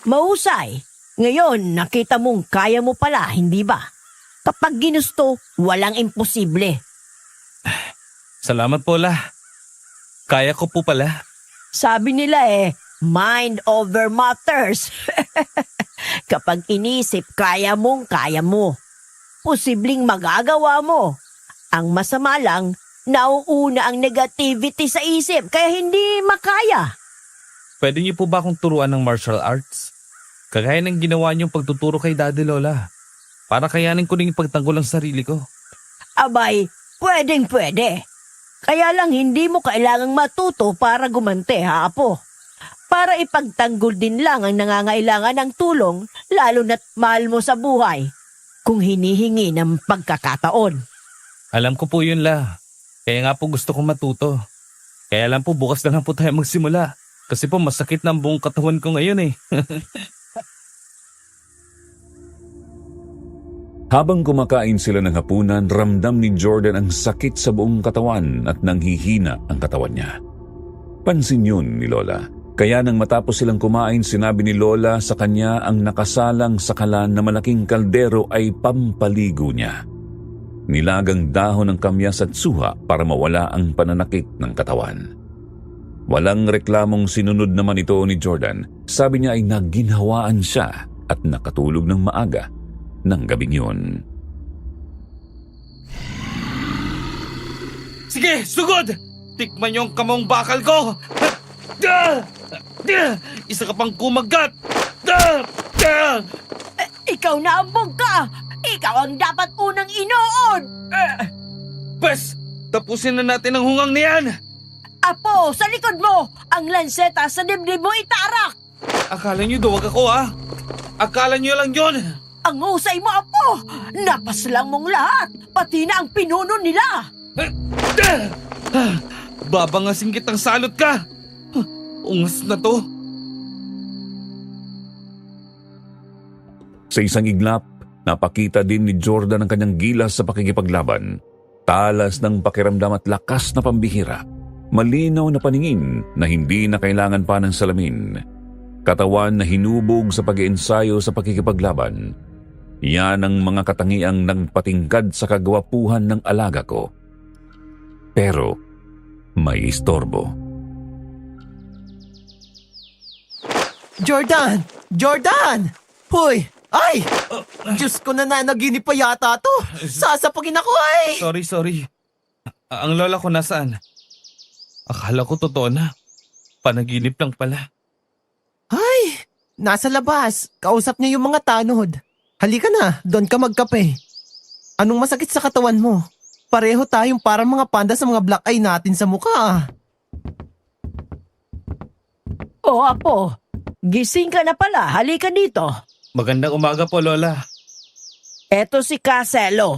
Mahusay. Ngayon, nakita mong kaya mo pala, hindi ba? Kapag ginusto, walang imposible. Salamat po, La. Kaya ko po pala. Sabi nila mind over matters. Kapag inisip, kaya mo. Posibleng magagawa mo. Ang masama lang, nauuna ang negativity sa isip, kaya hindi makaya. Pwede niyo po ba akong turuan ng martial arts? Kagaya ng ginawa niyong pagtuturo kay Daddy Lola. Para kayanin ko rin ipagtanggol ang sarili ko. Abay, pwede. Kaya lang hindi mo kailangang matuto para gumante, ha, Apo? Para ipagtanggol din lang ang nangangailangan ng tulong, lalo na't mahal mo sa buhay, kung hinihingi ng pagkakataon. Alam ko po yun, La. Kaya nga po gusto kong matuto. Kaya lang po bukas na lang po tayo magsimula. Kasi po masakit ng buong katawan ko ngayon eh. Habang kumakain sila ng hapunan, ramdam ni Jordan ang sakit sa buong katawan at nanghihina ang katawan niya. Pansin yun ni Lola. Kaya nang matapos silang kumain, sinabi ni Lola sa kanya ang nakasalang sa kalan na malaking kaldero ay pampaligo niya. Nilagang dahon ng kamyas at suha para mawala ang pananakit ng katawan. Walang reklamong sinunod naman ito ni Jordan. Sabi niya ay nagginhawaan siya at nakatulog ng maaga ng gabing yun. Sige, sugod! Tikman yung kamong bakal ko! Isa ka pang kumagat! Ikaw na ambog ka! Ikaw ang dapat unang inoon! Pwes, tapusin na natin ang hungang niyan! Apo, sa likod mo! Ang lanseta sa dibdib mo itarak! Akala niyo duwag ako ha? Akala niyo lang yon. Ang husay mo, Apo! Napaslang mong lahat! Pati na ang pinuno nila! Babangasin kitang salot ka! Ungas na to. Sa isang iglap, napakita din ni Jordan ang kanyang gilas sa pakikipaglaban. Talas ng pakiramdam at lakas na pambihira. Malinaw na paningin na hindi na kailangan pa ng salamin. Katawan na hinubog sa pag-iensayo sa pakikipaglaban. Yan ang mga katangiang nagpatingkad sa kagwapuhan ng alaga ko. Pero may istorbo. Jordan! Jordan! Hoy! Ay! Diyos ko, nananaginip pa yata to. Sasapagin ako ay! Sorry. Ang lola ko nasaan? Akala ko totoo na. Panaginip lang pala. Ay! Nasa labas. Kausap niya yung mga tanod. Halika na, doon ka magkape. Anong masakit sa katawan mo? Pareho tayong parang mga panda sa mga black eye natin sa mukha. O, Apo, gising ka na pala. Halika dito. Magandang umaga po, Lola. Eto si Caselo,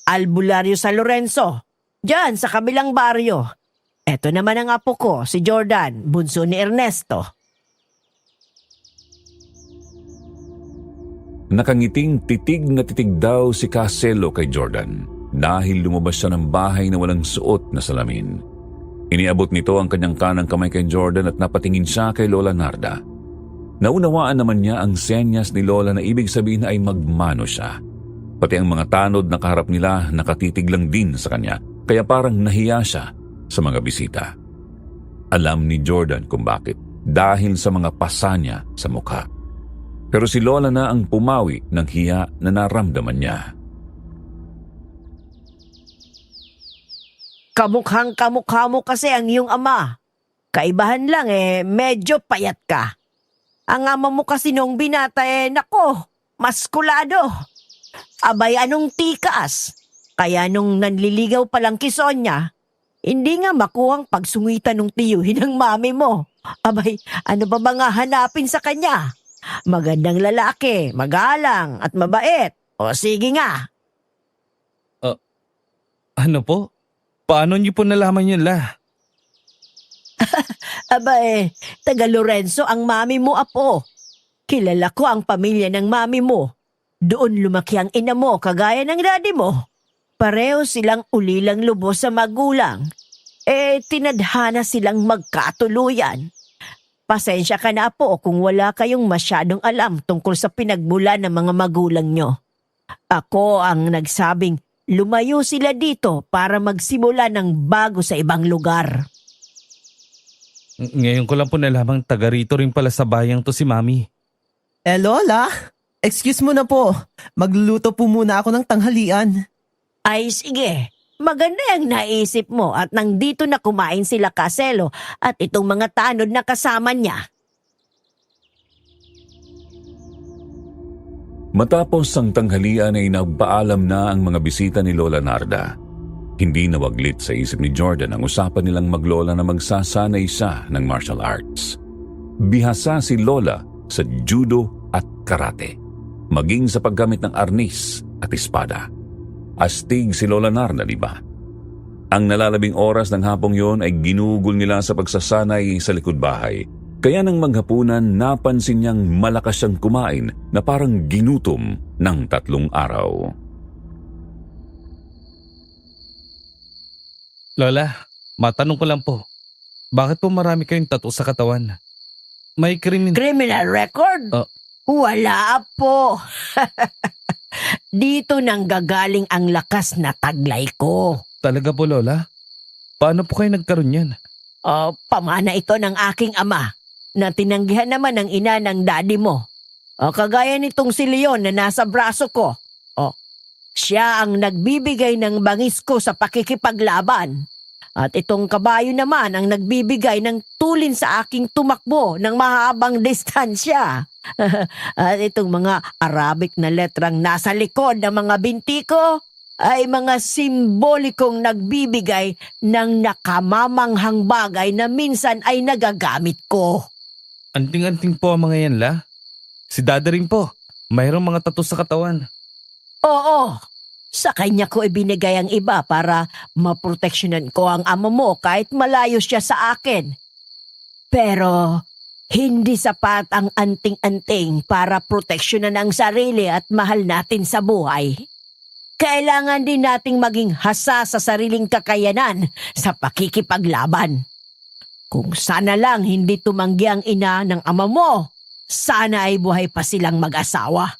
albularyo sa Lorenzo. Diyan sa kabilang baryo. Eto naman ang apo ko, si Jordan, bunso ni Ernesto. Nakangiting titig na titig daw si Caselo kay Jordan dahil lumabas siya ng bahay na walang suot na salamin. Iniabot nito ang kanyang kanang kamay kay Jordan at napatingin siya kay Lola Narda. Naunawaan naman niya ang senyas ni Lola na ibig sabihin na ay magmano siya. Pati ang mga tanod na kaharap nila nakatitig lang din sa kanya, kaya parang nahiya siya sa mga bisita. Alam ni Jordan kung bakit, dahil sa mga pasa niya sa mukha. Pero si Lola na ang pumawi ng hiya na naramdaman niya. Kamukhang kamukha mo kasi ang iyong ama. Kaibahan lang medyo payat ka. Ang ama mo kasi nung binata nako, maskulado. Abay anong tikas. Kaya nung nanliligaw palang kay Sonia, hindi nga makuhang pagsungitan ng tiyuhin ng mami mo. Abay, ano ba mga hanapin sa kanya? Magandang lalaki, magalang at mabait. O sige nga. Ano po? Paano niyo po nalaman yun, La? Aba taga Lorenzo ang mami mo, Apo. Kilala ko ang pamilya ng mami mo. Doon lumaki ang ina mo kagaya ng daddy mo. Pareho silang ulilang lubos sa magulang. Tinadhana silang magkatuluyan. Pasensya ka na, Apo, kung wala kayong masyadong alam tungkol sa pinagmula ng mga magulang nyo. Ako ang nagsabing lumayo sila dito para magsimula ng bago sa ibang lugar. Ngayon ko lang po nalamang taga rito rin pala sa bayang to si Mami. Lola, excuse mo na po. Magluluto po muna ako ng tanghalian. Ay sige, maganda yung naisip mo at nang dito na kumain sila Caselo at itong mga tanod na kasama niya. Matapos ang tanghalian ay nagpaalam na ang mga bisita ni Lola Narda. Hindi nawaglit sa isip ni Jordan ang usapan nilang maglola na magsasanay siya ng martial arts. Bihasa si Lola sa judo at karate, maging sa paggamit ng arnis at espada. Astig si Lola Narda, di ba? Ang nalalabing oras ng hapong yon ay ginugol nila sa pagsasanay sa likod bahay. Kaya nang maghapunan, napansin niyang malakas siyang kumain na parang ginutom ng 3 araw. Lola, matanong ko lang po. Bakit po marami kayong tattoo sa katawan? May Criminal record? Wala, Apo. Dito nang gagaling ang lakas na taglay ko. Talaga po, Lola? Paano po kayo nagkaroon yan? Pamana ito ng aking ama na tinanggihan naman ng ina ng daddy mo. Kagaya nitong si Leon na nasa braso ko. Siya ang nagbibigay ng bangis ko sa pakikipaglaban. At itong kabayo naman ang nagbibigay ng tutulin sa aking tumakbo ng mahabang distansya. At itong mga Arabic na letrang nasa likod ng mga binti ko ay mga simbolikong nagbibigay ng nakamamanghang bagay na minsan ay nagagamit ko. Anting-anting po ang mga yan, La. Si Dada rin po. Mayroong mga tattoo sa katawan. Oo, sa kanya ko ibinigay ang iba para maproteksyonan ko ang ama mo kahit malayo siya sa akin. Pero hindi sapat ang anting-anting para proteksyonan ang sarili at mahal natin sa buhay. Kailangan din nating maging hasa sa sariling kakayanan sa pakikipaglaban. Kung sana lang hindi tumanggi ang ina ng ama mo, sana ay buhay pa silang mag-asawa.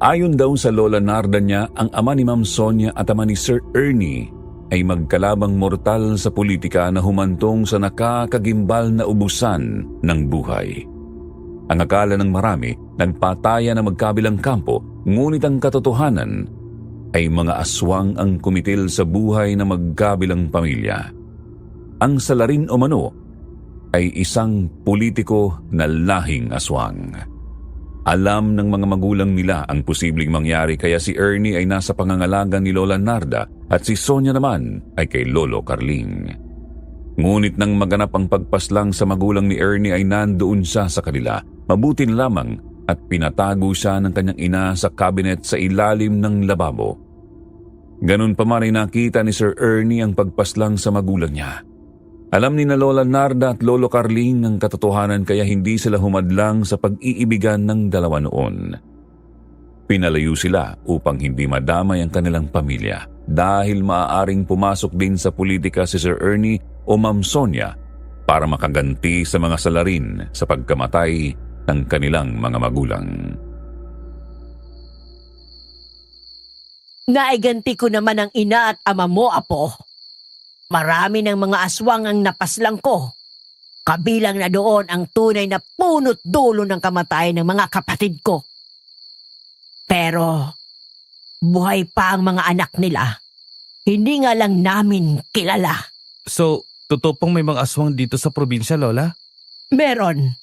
Ayon daw sa Lola Narda niya, ang ama ni Ma'am Sonia at ama ni Sir Ernie ay magkalabang mortal sa politika na humantong sa nakakagimbal na ubusan ng buhay. Ang akala ng marami, nagpataya na magkabilang kampo, ngunit ang katotohanan ay mga aswang ang kumitil sa buhay ng magkabilang pamilya. Ang salarin o mano ay isang politiko na lahing aswang. Alam ng mga magulang nila ang posibleng mangyari kaya si Ernie ay nasa pangangalaga ni Lola Narda at si Sonia naman ay kay Lolo Carling. Ngunit nang maganap ang pagpaslang sa magulang ni Ernie ay nandoon siya sa kanila. Mabuti lamang at pinatago siya ng kanyang ina sa cabinet sa ilalim ng lababo. Ganun pa man ay nakita ni Sir Ernie ang pagpaslang sa magulang niya. Alam ni na Lola Narda at Lolo Carling ang katotohanan kaya hindi sila humadlang sa pag-iibigan ng dalawa noon. Pinalayo sila upang hindi madamay ang kanilang pamilya dahil maaaring pumasok din sa politika si Sir Ernie o Ma'am Sonia para makaganti sa mga salarin sa pagkamatay ng kanilang mga magulang. Naiganti ko naman ang ina at ama mo, Apo. Marami ng mga aswang ang napaslang ko. Kabilang na doon ang tunay na punot dulo ng kamatayan ng mga kapatid ko. Pero buhay pa ang mga anak nila. Hindi nga lang namin kilala. So, totoo pong may mga aswang dito sa probinsya, Lola? Meron.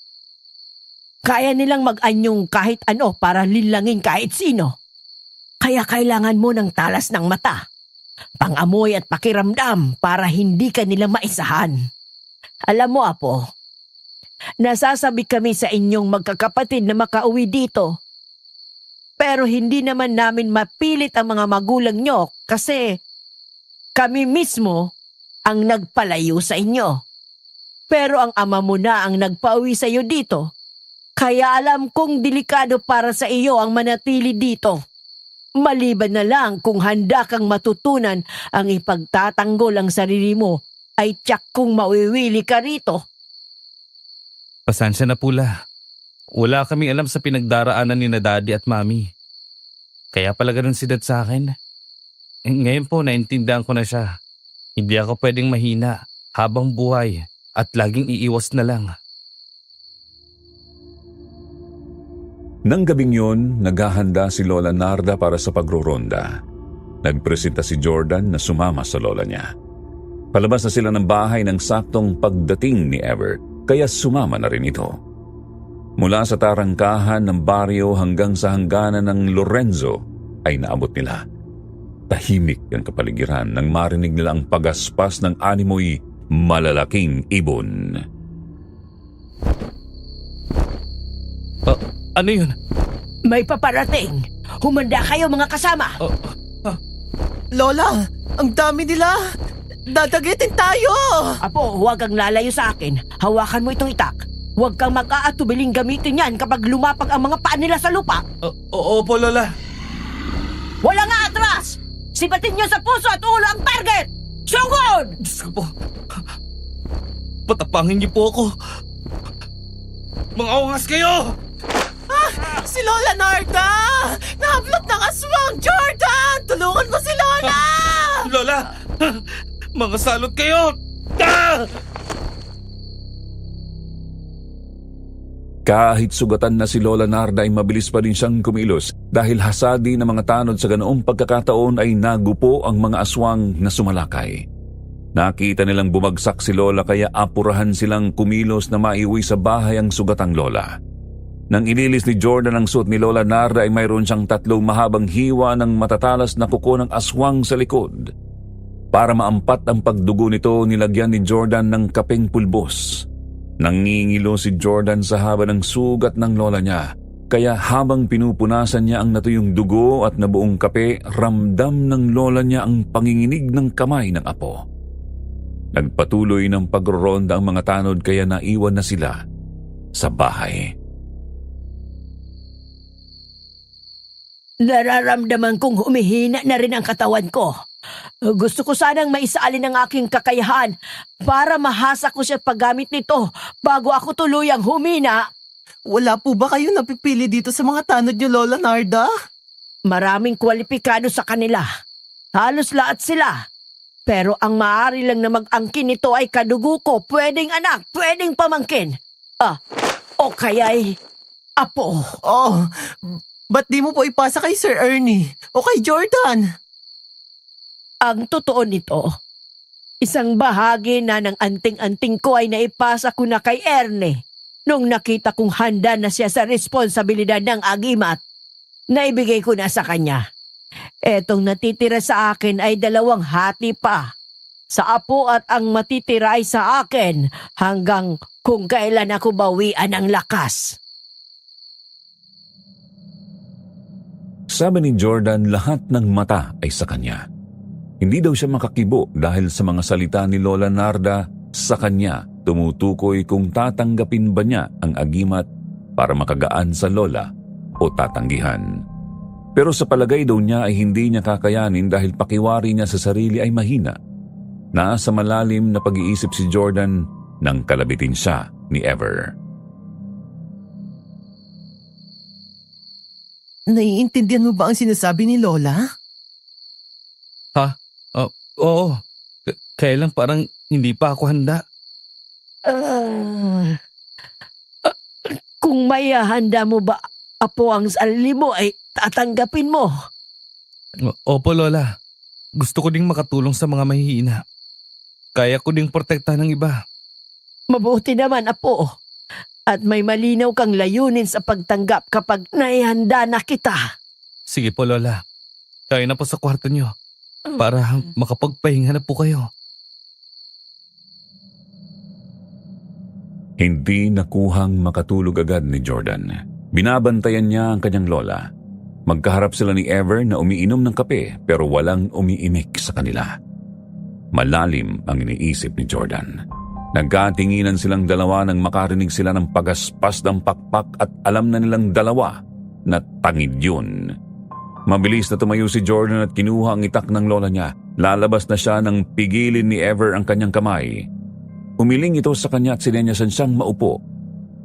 Kaya nilang mag-anyong kahit ano para linlangin kahit sino. Kaya kailangan mo ng talas ng mata, pangamoy at pakiramdam para hindi ka nila maisahan. Alam mo, Apo, nasasabi kami sa inyong magkakapatid na makauwi dito. Pero hindi naman namin mapilit ang mga magulang nyo kasi kami mismo ang nagpalayo sa inyo. Pero ang ama mo na ang nagpauwi sa iyo dito. Kaya alam kong delikado para sa iyo ang manatili dito. Maliban na lang kung handa kang matutunan ang ipagtatanggol ang sarili mo, ay tiyak kong mawiwili ka rito. Pasensya na pula. Wala kaming alam sa pinagdaraanan ni na Daddy at Mami. Kaya pala ganun si Dad sa akin. Ngayon po naintindihan ko na siya. Hindi ako pwedeng mahina habang buhay at laging iiwas na lang. Nang gabing yun, naghahanda si Lola Narda para sa pagroronda. Nagpresenta si Jordan na sumama sa lola niya. Palabas na sila ng bahay ng saktong pagdating ni Ever, kaya sumama na rin ito. Mula sa tarangkahan ng baryo hanggang sa hangganan ng Lorenzo ay naabot nila. Tahimik ang kapaligiran nang marinig nila ang pagaspas ng animoy malalaking ibon. Ano yun? May paparating. Humanda kayo mga kasama. Lola, ang dami nila! Dadagitin tayo! Apo, huwag kang lalayo sa akin. Hawakan mo itong itak. Huwag kang mag-aatubiling gamitin yan kapag lumapag ang mga paa nila sa lupa. Opo, Lola. Walang atras! Sipatin niyo sa puso at ulo ang target! Sugod! Diyos ko po. Patapangin niyo po ako. Mga ungas kayo! Si Lola Narda! Nahablot ng aswang! Jordan! Tulungan mo si Lola! Lola! Mga salot kayo! Kahit sugatan na si Lola Narda ay mabilis pa din siyang kumilos dahil hasadi ng mga tanod sa ganoong pagkakataon ay nagupo ang mga aswang na sumalakay. Nakita nilang bumagsak si Lola kaya apurahan silang kumilos na maiuwi sa bahay ang sugatang Lola. Nang inilis ni Jordan ang suot ni Lola Narda ay mayroon siyang 3 mahabang hiwa ng matatalas na kuko ng aswang sa likod. Para maampat ang pagdugo nito, nilagyan ni Jordan ng kapeng pulbos. Nangingilo si Jordan sa haba ng sugat ng lola niya. Kaya habang pinupunasan niya ang natuyong dugo at nabuong kape, ramdam ng lola niya ang panginginig ng kamay ng apo. Nagpatuloy ng pagroronda ang mga tanod kaya naiwan na sila sa bahay. Nararamdaman kong humihina na rin ang katawan ko. Gusto ko sanang maisaalin ang aking kakayahan para mahasa ko siya paggamit nito bago ako tuluyang humina. Wala po ba kayo napipili dito sa mga tanod niyo, Lola Narda? Maraming kwalipikado sa kanila. Halos lahat sila. Pero ang maaari lang na mag-angkin nito ay kadugo ko, pwedeng anak, pwedeng pamangkin. O kaya'y apo. Oh, ba't di mo po ipasa kay Sir Ernie o kay Jordan? Ang totoo nito, isang bahagi na ng anting-anting ko ay naipasa ko na kay Erne nung nakita kong handa na siya sa responsibilidad ng agimat. Naibigay ko na sa kanya. Etong natitira sa akin ay 2 hati pa. Sa apo at ang matitira ay sa akin hanggang kung kailan ako bawian ng lakas. Sabi ni Jordan, lahat ng mata ay sa kanya. Hindi daw siya makakibo dahil sa mga salita ni Lola Narda sa kanya. Tumutukoy kung tatanggapin ba niya ang agimat para makagaan sa lola o tatanggihan. Pero sa palagay daw niya ay hindi niya kakayanin dahil pakiwari niya sa sarili ay mahina. Nasa malalim na pag-iisip si Jordan nang kalabitin siya ni Ever. Naiintindihan mo ba ang sinasabi ni Lola? Oo. Kaya lang parang hindi pa ako handa. Kung may handa mo ba, apo, ang sarili mo ay tatanggapin mo. Opo, Lola. Gusto ko ding makatulong sa mga mahihina. Kaya ko ding protektahan ng iba. Mabuti naman, apo. At may malinaw kang layunin sa pagtanggap kapag naihanda na kita. Sige po, Lola. Tayo na po sa kwarto niyo para makapagpahinga na po kayo. Hindi nakuhang makatulog agad ni Jordan. Binabantayan niya ang kanyang lola. Magkaharap sila ni Ever na umiinom ng kape pero walang umiimik sa kanila. Malalim ang iniisip ni Jordan. Nagkatinginan silang dalawa nang makarinig sila ng pagaspas ng pakpak at alam na nilang dalawa na tangid yun. Mabilis na tumayo si Jordan at kinuha ang itak ng lola niya. Lalabas na siya nang pigilin ni Ever ang kanyang kamay. Umiling ito sa kanya at sinenyasan siyang maupo.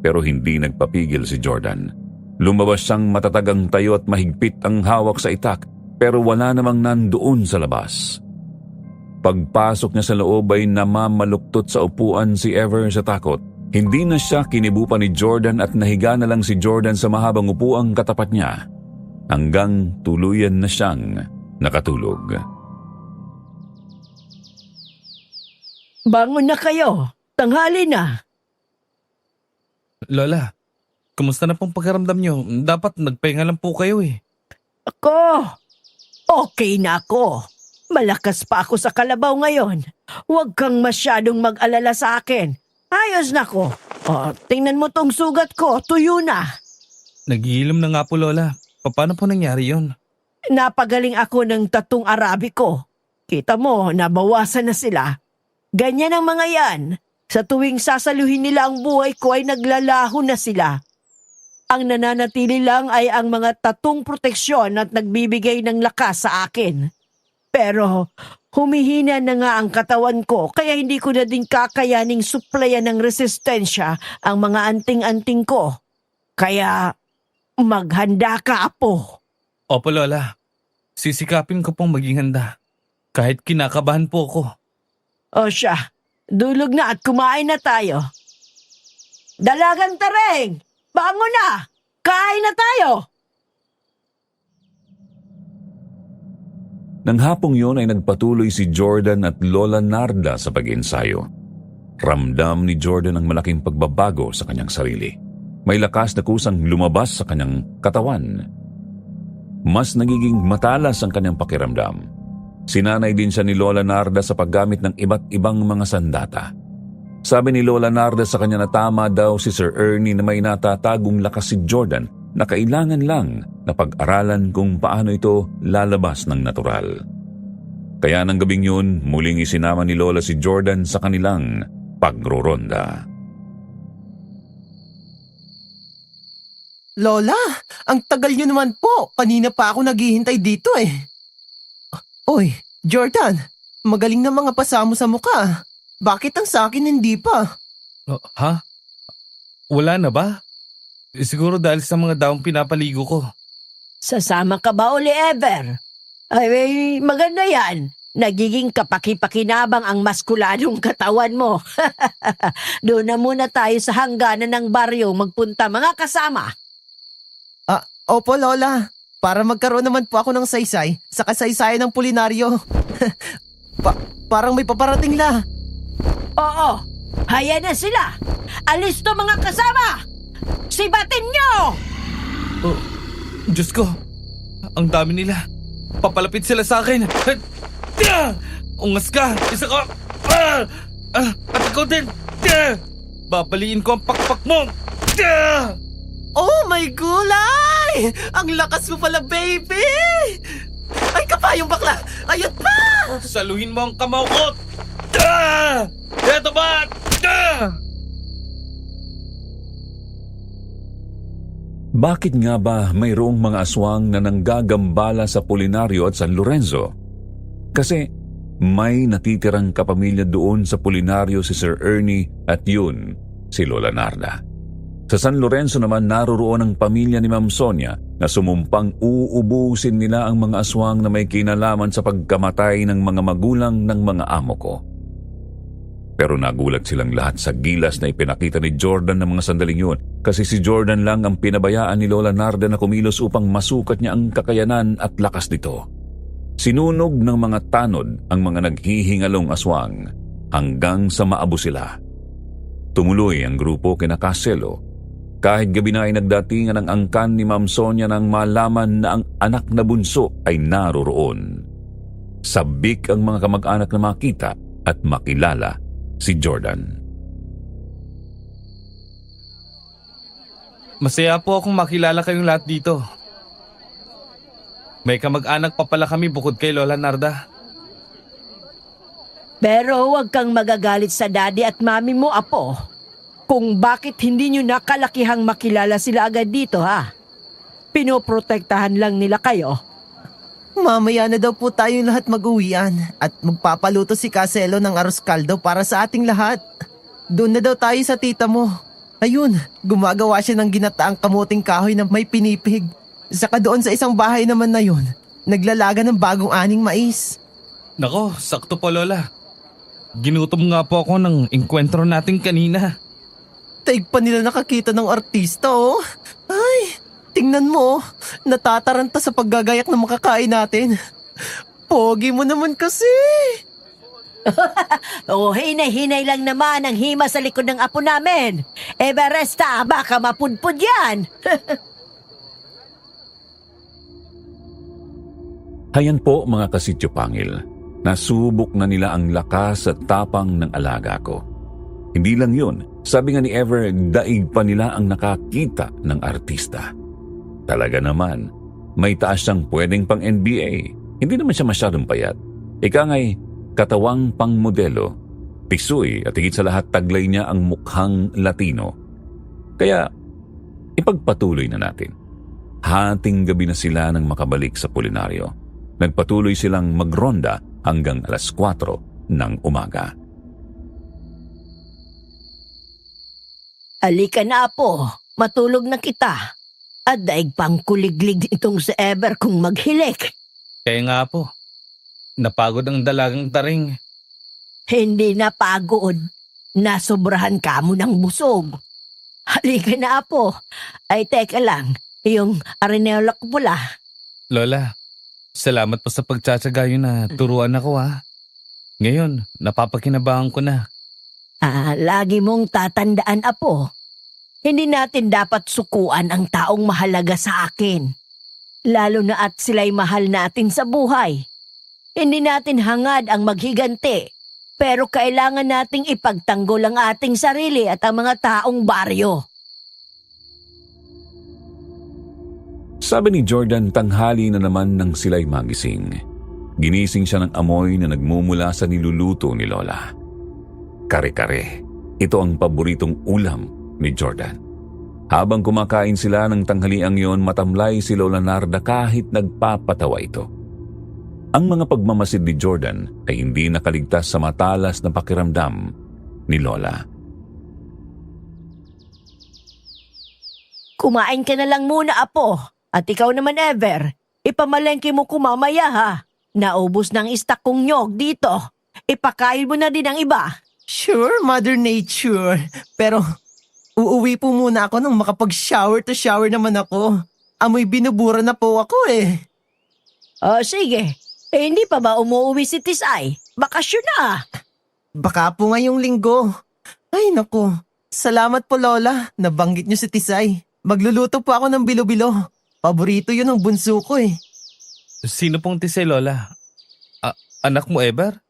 Pero hindi nagpapigil si Jordan. Lumabas siyang matatagang tayo at mahigpit ang hawak sa itak pero wala namang nandoon sa labas. Pagpasok niya sa loob ay namamaluktot sa upuan si Ever sa takot. Hindi na siya kinibupan ni Jordan at nahiga na lang si Jordan sa mahabang upuang katapat niya hanggang tuluyan na siyang nakatulog. Bangon na kayo. Tanghali na. Lola, kumusta na pong pakiramdam niyo? Dapat nagpahinga lang po kayo eh. Ako, okay na ako. Malakas pa ako sa kalabaw ngayon. Huwag kang masyadong mag-alala sa akin. Ayos na ko. Tingnan mo tong sugat ko, tuyo na. Naghihilom na nga po, Lola. Paano po nangyari yon? Napagaling ako ng tatong Arabiko. Kita mo, nabawasan na sila. Ganyan ang mga yan. Sa tuwing sasaluhin nila ang buhay ko ay naglalaho na sila. Ang nananatili lang ay ang mga tatong proteksyon at nagbibigay ng lakas sa akin. Pero humihina na nga ang katawan ko kaya hindi ko na din kakayaning suplayan ng resistensya ang mga anting-anting ko. Kaya maghanda ka, apo. Opo, Lola. Sisikapin ko pong maging handa. Kahit kinakabahan po ako. O siya, dulog na at kumain na tayo. Dalagang Tereng, bangon na! Kain na tayo! Nang hapong yun ay nagpatuloy si Jordan at Lola Narda sa pag-ensayo. Ramdam ni Jordan ang malaking pagbabago sa kanyang sarili. May lakas na kusang lumabas sa kanyang katawan. Mas nagiging matalas ang kanyang pakiramdam. Sinanay din siya ni Lola Narda sa paggamit ng iba't ibang mga sandata. Sabi ni Lola Narda sa kanya na tama daw si Sir Ernie na may natatagong lakas si Jordan na kailangan lang na pag-aralan kung paano ito lalabas ng natural. Kaya ng gabing yun, muling isinama ni Lola si Jordan sa kanilang pagruronda. Lola, ang tagal nyo naman po. Kanina pa ako naghihintay dito eh. Oy, Jordan, magaling na mga pasamo sa mukha. Bakit ang sa akin hindi pa? Oh, ha? Wala na ba? Siguro dahil sa mga daong pinapaligo ko. Sasama ka ba uli, Ever? Ay, maganda yan. Nagiging kapaki-pakinabang ang maskuladong katawan mo. Doon na muna tayo sa hangganan ng baryo magpunta, mga kasama. Opo, Lola. Para magkaroon naman po ako ng saysay sa kasaysayan ng pulinaryo. Parang may paparating na. Oo, haya na sila. Alis to, mga kasama! Sibatin nyo! Oh, Diyos ko. Ang dami nila. Papalapit sila sa akin. Ungas ka. Isa ka. At ikaw din. Babaliin ko ang pakpak mo. Oh my gulay! Ang lakas mo pala, baby! Ay, kapayong bakla! Ayun pa! Saluhin mo ang kamao ko. Eto ba? Bakit nga ba mayroong mga aswang na nanggagambala sa Pulinaryo at San Lorenzo? Kasi may natitirang kapamilya doon sa Pulinaryo si Sir Ernie at yun si Lola Narda. Sa San Lorenzo naman naroroon ang pamilya ni Ma'am Sonia na sumumpang uubusin nila ang mga aswang na may kinalaman sa pagkamatay ng mga magulang ng mga amo ko. Pero nagulat silang lahat sa gilas na ipinakita ni Jordan ng mga sandaling yun kasi si Jordan lang ang pinabayaan ni Lola Narda na kumilos upang masukat niya ang kakayanan at lakas nito. Sinunog ng mga tanod ang mga naghihingalong aswang hanggang sa maabo sila. Tumuloy ang grupo kina Caselo. Kahit gabi na ay nagdatingan ang angkan ni Ma'am Sonia nang malaman na ang anak na bunso ay naroroon. Sabik ang mga kamag-anak na makita at makilala si Jordan. Masaya po akong makilala kayong lahat dito. May kamag-anak pa pala kami bukod kay Lola Narda. Pero huwag kang magagalit sa daddy at mami mo, apo. Kung bakit hindi nyo nakalakihang makilala sila agad dito, ha? Pinoprotektahan lang nila kayo. Mamaya na daw po tayong lahat mag-uwian at magpapaluto si Caselo ng arroz caldo para sa ating lahat. Doon na daw tayo sa tita mo. Ayun, gumagawa siya ng ginataang kamuting kahoy na may pinipig. Saka doon sa isang bahay naman na yun, naglalaga ng bagong aning mais. Nako, sakto po Lola. Ginutom nga po ako ng engkwentro natin kanina. Taig pa nila nakakita ng artista, oh. Ay, tingnan mo, natataranta sa paggagayak ng makakain natin. Pogi mo naman kasi. Hinay-hinay lang naman ang hima sa likod ng apo namin. Everesta, baka mapudpud yan. Hayan po mga kasityo pangil, nasubok na nila ang lakas at tapang ng alaga ko. Hindi lang yun, sabi nga ni Ever, daig pa nila ang nakakita ng artista. Talaga naman, may taas siyang pwedeng pang NBA. Hindi naman siya masyadong payat. Ika nga'y katawang pang modelo, tisoy at higit sa lahat taglay niya ang mukhang Latino. Kaya ipagpatuloy na natin. Hating gabi na sila nang makabalik sa Pulinaryo. Nagpatuloy silang magronda hanggang 4:00 ng umaga. Alika na, apo. Matulog na kita. At daig pang kuliglig itong si Ever kung maghilik. Kaya nga po, napagod ang dalagang taring. Hindi na pagod. Nasobrahan ka mo ng busog. Halika na, apo. Ay, teka lang. Yung arenela ko pula. Lola, Salamat po sa pagtsatsaga yun na turuan ako ha. Ngayon, napapakinabangan ko na. Lagi mong tatandaan, Apo. Hindi natin dapat sukuan ang taong mahalaga sa akin. Lalo na at sila'y mahal natin sa buhay. Hindi natin hangad ang maghiganti, pero kailangan nating ipagtanggol ang ating sarili at ang mga taong baryo. Sabi ni Jordan, tanghali na naman nang sila'y magising. Ginising siya ng amoy na nagmumula sa niluluto ni Lola. Kare-kare. Ito ang paboritong ulam ni Jordan. Habang kumakain sila ng tanghaliang yon, matamlay si Lola Narda kahit nagpapatawa ito. Ang mga pagmamasid ni Jordan ay hindi nakaligtas sa matalas na pakiramdam ni Lola. Kumain ka na lang muna, Apo. At ikaw naman, Ever, ipamalengke mo ko mamaya ha. Naubos ng istak kong nyog dito. Ipakain mo na din ang iba. Sure, Mother Nature. Pero uuwi po muna ako nang makapag-shower to shower naman ako. Amoy binubura na po ako eh. Sige. Hindi pa ba umuwi si Tisay? Bakasyon na. Baka po ngayong linggo. Ay naku, salamat po Lola. Nabanggit niyo si Tisay. Magluluto po ako ng bilo-bilo. Paborito yun ng bunso ko eh. Sino pong Tisay, Lola? Anak mo, Ever?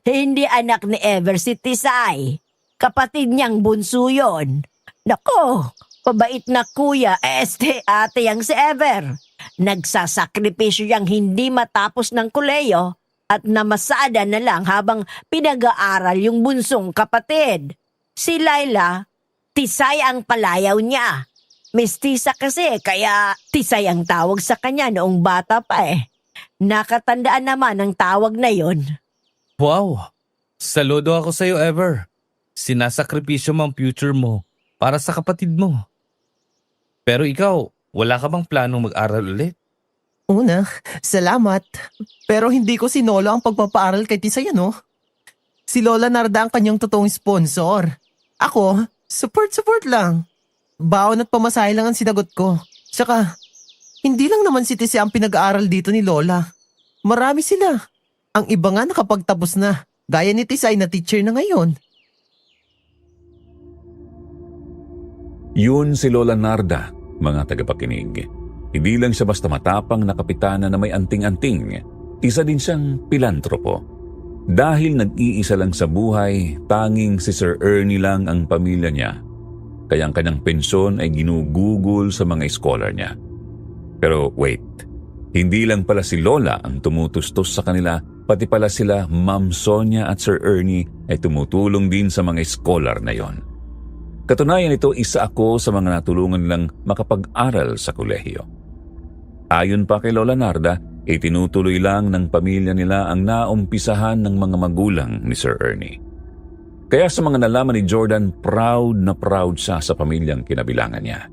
Hindi anak ni Ever si Tisay. Kapatid niyang bunso yun. Nako, pabait na kuya, ate yang si Ever. Nagsasakripisyo yang hindi matapos ng koleyo at namasada na lang habang pinag-aaral yung bunsong kapatid. Si Laila, Tisay ang palayaw niya. Mestisa kasi kaya Tisay ang tawag sa kanya noong bata pa eh. Nakatandaan naman ang tawag na yon. Wow! Saludo ako sa'yo, Ever. Sinasakripisyo mo ang future mo para sa kapatid mo. Pero ikaw, wala ka bang planong mag-aral ulit? Una, salamat. Pero hindi ko sinolo ang pagpapaaral kay Tisay ano. Si Lola Narda ang kanyang totoong sponsor. Ako, support lang. Baon at pamasahe lang ang sinagot ko. Tsaka, hindi lang naman si Tisay ang pinag-aaral dito ni Lola. Marami sila. Ang iba nga nakapagtapos na. Gaya ni Tisay na teacher na ngayon. Yun si Lola Narda, mga tagapakinig. Hindi lang siya basta matapang na kapitana na may anting-anting. Isa din siyang pilantropo. Dahil nag-iisa lang sa buhay, tanging si Sir Ernie lang ang pamilya niya. Kaya ang kanyang pensyon ay ginugugol sa mga scholar niya. Pero wait, hindi lang pala si Lola ang tumutustos sa kanila, pati pala sila Ma'am Sonia at Sir Ernie ay tumutulong din sa mga scholar na yon. Katunayan nito, isa ako sa mga natulungan nilang makapag-aral sa kolehiyo. Ayon pa kay Lola Narda, itinutuloy lang ng pamilya nila ang naumpisahan ng mga magulang ni Sir Ernie. Kaya sa mga nalaman ni Jordan, proud na proud siya sa pamilyang kinabilangan niya.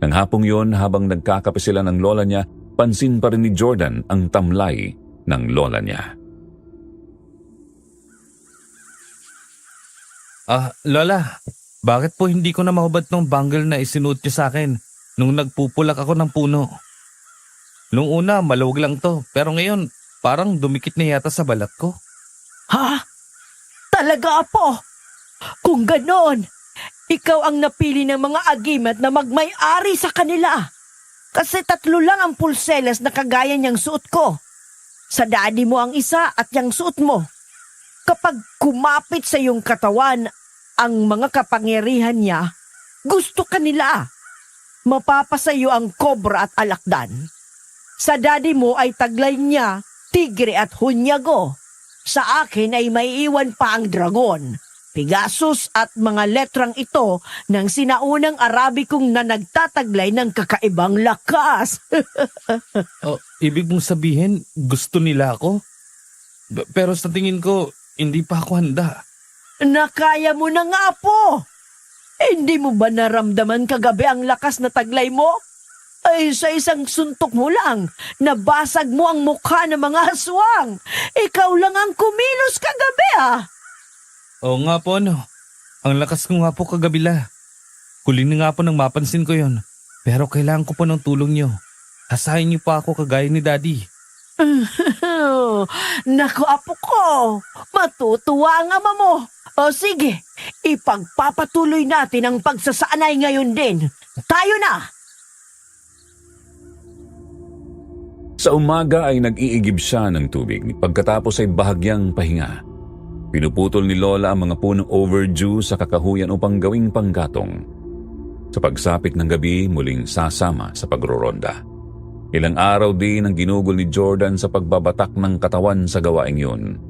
Nang hapong yon, habang nagkakape sila ng lola niya, pansin pa rin ni Jordan ang tamlay ng lola niya. Lola, bakit po hindi ko na mahubad ng bangle na isinuot niyo sa akin nung nagpupulak ako ng puno? Nung una, maluwag lang to, pero ngayon, parang dumikit na yata sa balat ko. Ha? Talaga, Apo? Kung ganon, ikaw ang napili ng mga agimat na magmay-ari sa kanila. Kasi 3 lang ang pulselas na kagaya niyang suot ko. Sa daddy mo ang isa at yang suot mo. Kapag kumapit sa iyong katawan ang mga kapangyarihan niya, gusto ka nila. Mapapasayo ang kobra at alakdan. Sa daddy mo ay taglay niya, tigre at hunyago. Sa akin ay maiiwan pa ang dragon, Pegasus at mga letrang ito ng sinaunang Arabikong na nagtataglay ng kakaibang lakas. Ibig mong sabihin, gusto nila ako? Pero sa tingin ko, hindi pa ako handa. Nakaya mo na nga po. Hindi mo ba naramdaman kagabi ang lakas na taglay mo? Ay, sa isang suntok mo lang, nabasag mo ang mukha ng mga aswang. Ikaw lang ang kumilos kagabi Oo nga po no. Ang lakas ko nga po kagabila. Huli na nga po nang mapansin ko yon. Pero kailangan ko po ng tulong nyo. Asahin niyo pa ako kagaya ni Daddy. Naku, apo ko. Matutuwa ang ama mo. O sige, ipagpapatuloy natin ang pagsasanay ngayon din. Tayo na! Sa umaga ay nag-iigib siya ng tubig pagkatapos ay bahagyang pahinga. Pinuputol ni Lola ang mga punong overdue sa kakahuyan upang gawing panggatong. Sa pagsapit ng gabi, muling sasama sa pagroronda. Ilang araw din ang ginugol ni Jordan sa pagbabatak ng katawan sa gawaing yun.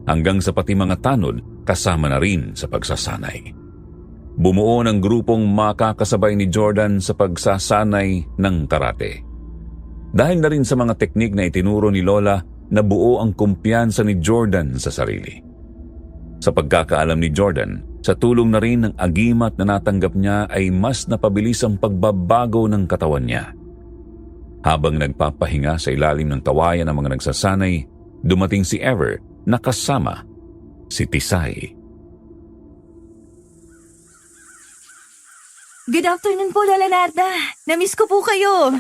Hanggang sa pati mga tanod kasama na rin sa pagsasanay. Bumuo ng grupong makakasabay ni Jordan sa pagsasanay ng karate. Dahil na rin sa mga teknik na itinuro ni Lola, nabuo ang kumpiyansa ni Jordan sa sarili. Sa pagkakaalam ni Jordan, sa tulong na rin ng agimat na natanggap niya ay mas napabilis ang pagbabago ng katawan niya. Habang nagpapahinga sa ilalim ng kawayan ng mga nagsasanay, dumating si Ever na kasama si Tisay. Good afternoon po, Lola Narda. Namiss ko po kayo.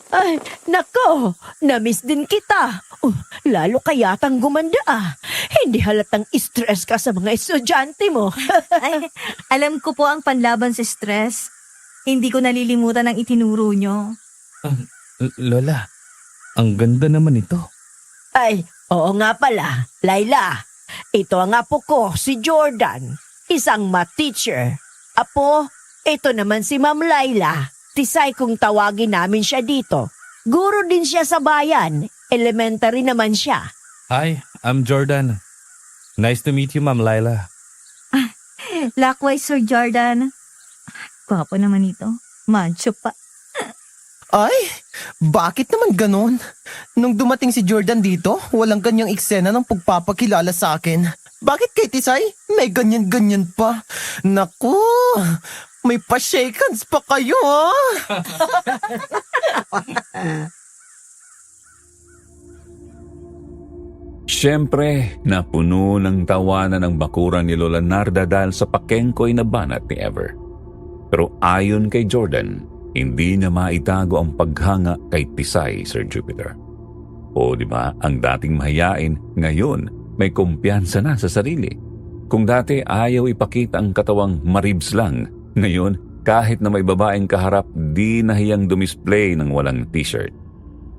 Ay, nako, namiss din kita. Lalo kayatang gumanda Hindi halatang stress ka sa mga estudyante mo. Ay, alam ko po ang panlaban sa stress. Hindi ko nalilimutan ang itinuro nyo. Lola, ang ganda naman ito. Ay, oo nga pala, Laila. Ito ang apo ko, si Jordan. Isang math teacher. Apo, ito naman si Ma'am Laila. Tisay kung tawagin namin siya dito. Guro din siya sa bayan. Elementary naman siya. Hi, I'm Jordan. Nice to meet you, Ma'am Laila. Likewise, Sir Jordan. Gwapo naman ito. Macho pa. Ay, bakit naman ganon? Nung dumating si Jordan dito, walang ganyang eksena ng pagpapakilala sa akin. Bakit kay Tisay? May ganyan-ganyan pa. Naku, may pa-shake hands pa kayo Siyempre, napuno ng tawanan ang bakuran ni Lola Narda dahil sa pakengkoy na banat ni Ever. Pero ayon kay Jordan, hindi niya maitago ang paghanga kay Tisay, Sir Jupiter. O di ba, ang dating mahiyain, ngayon may kumpiyansa na sa sarili. Kung dati ayaw ipakita ang katawang maribs lang, ngayon kahit na may babaeng kaharap, di nahiyang dumisplay ng walang t-shirt.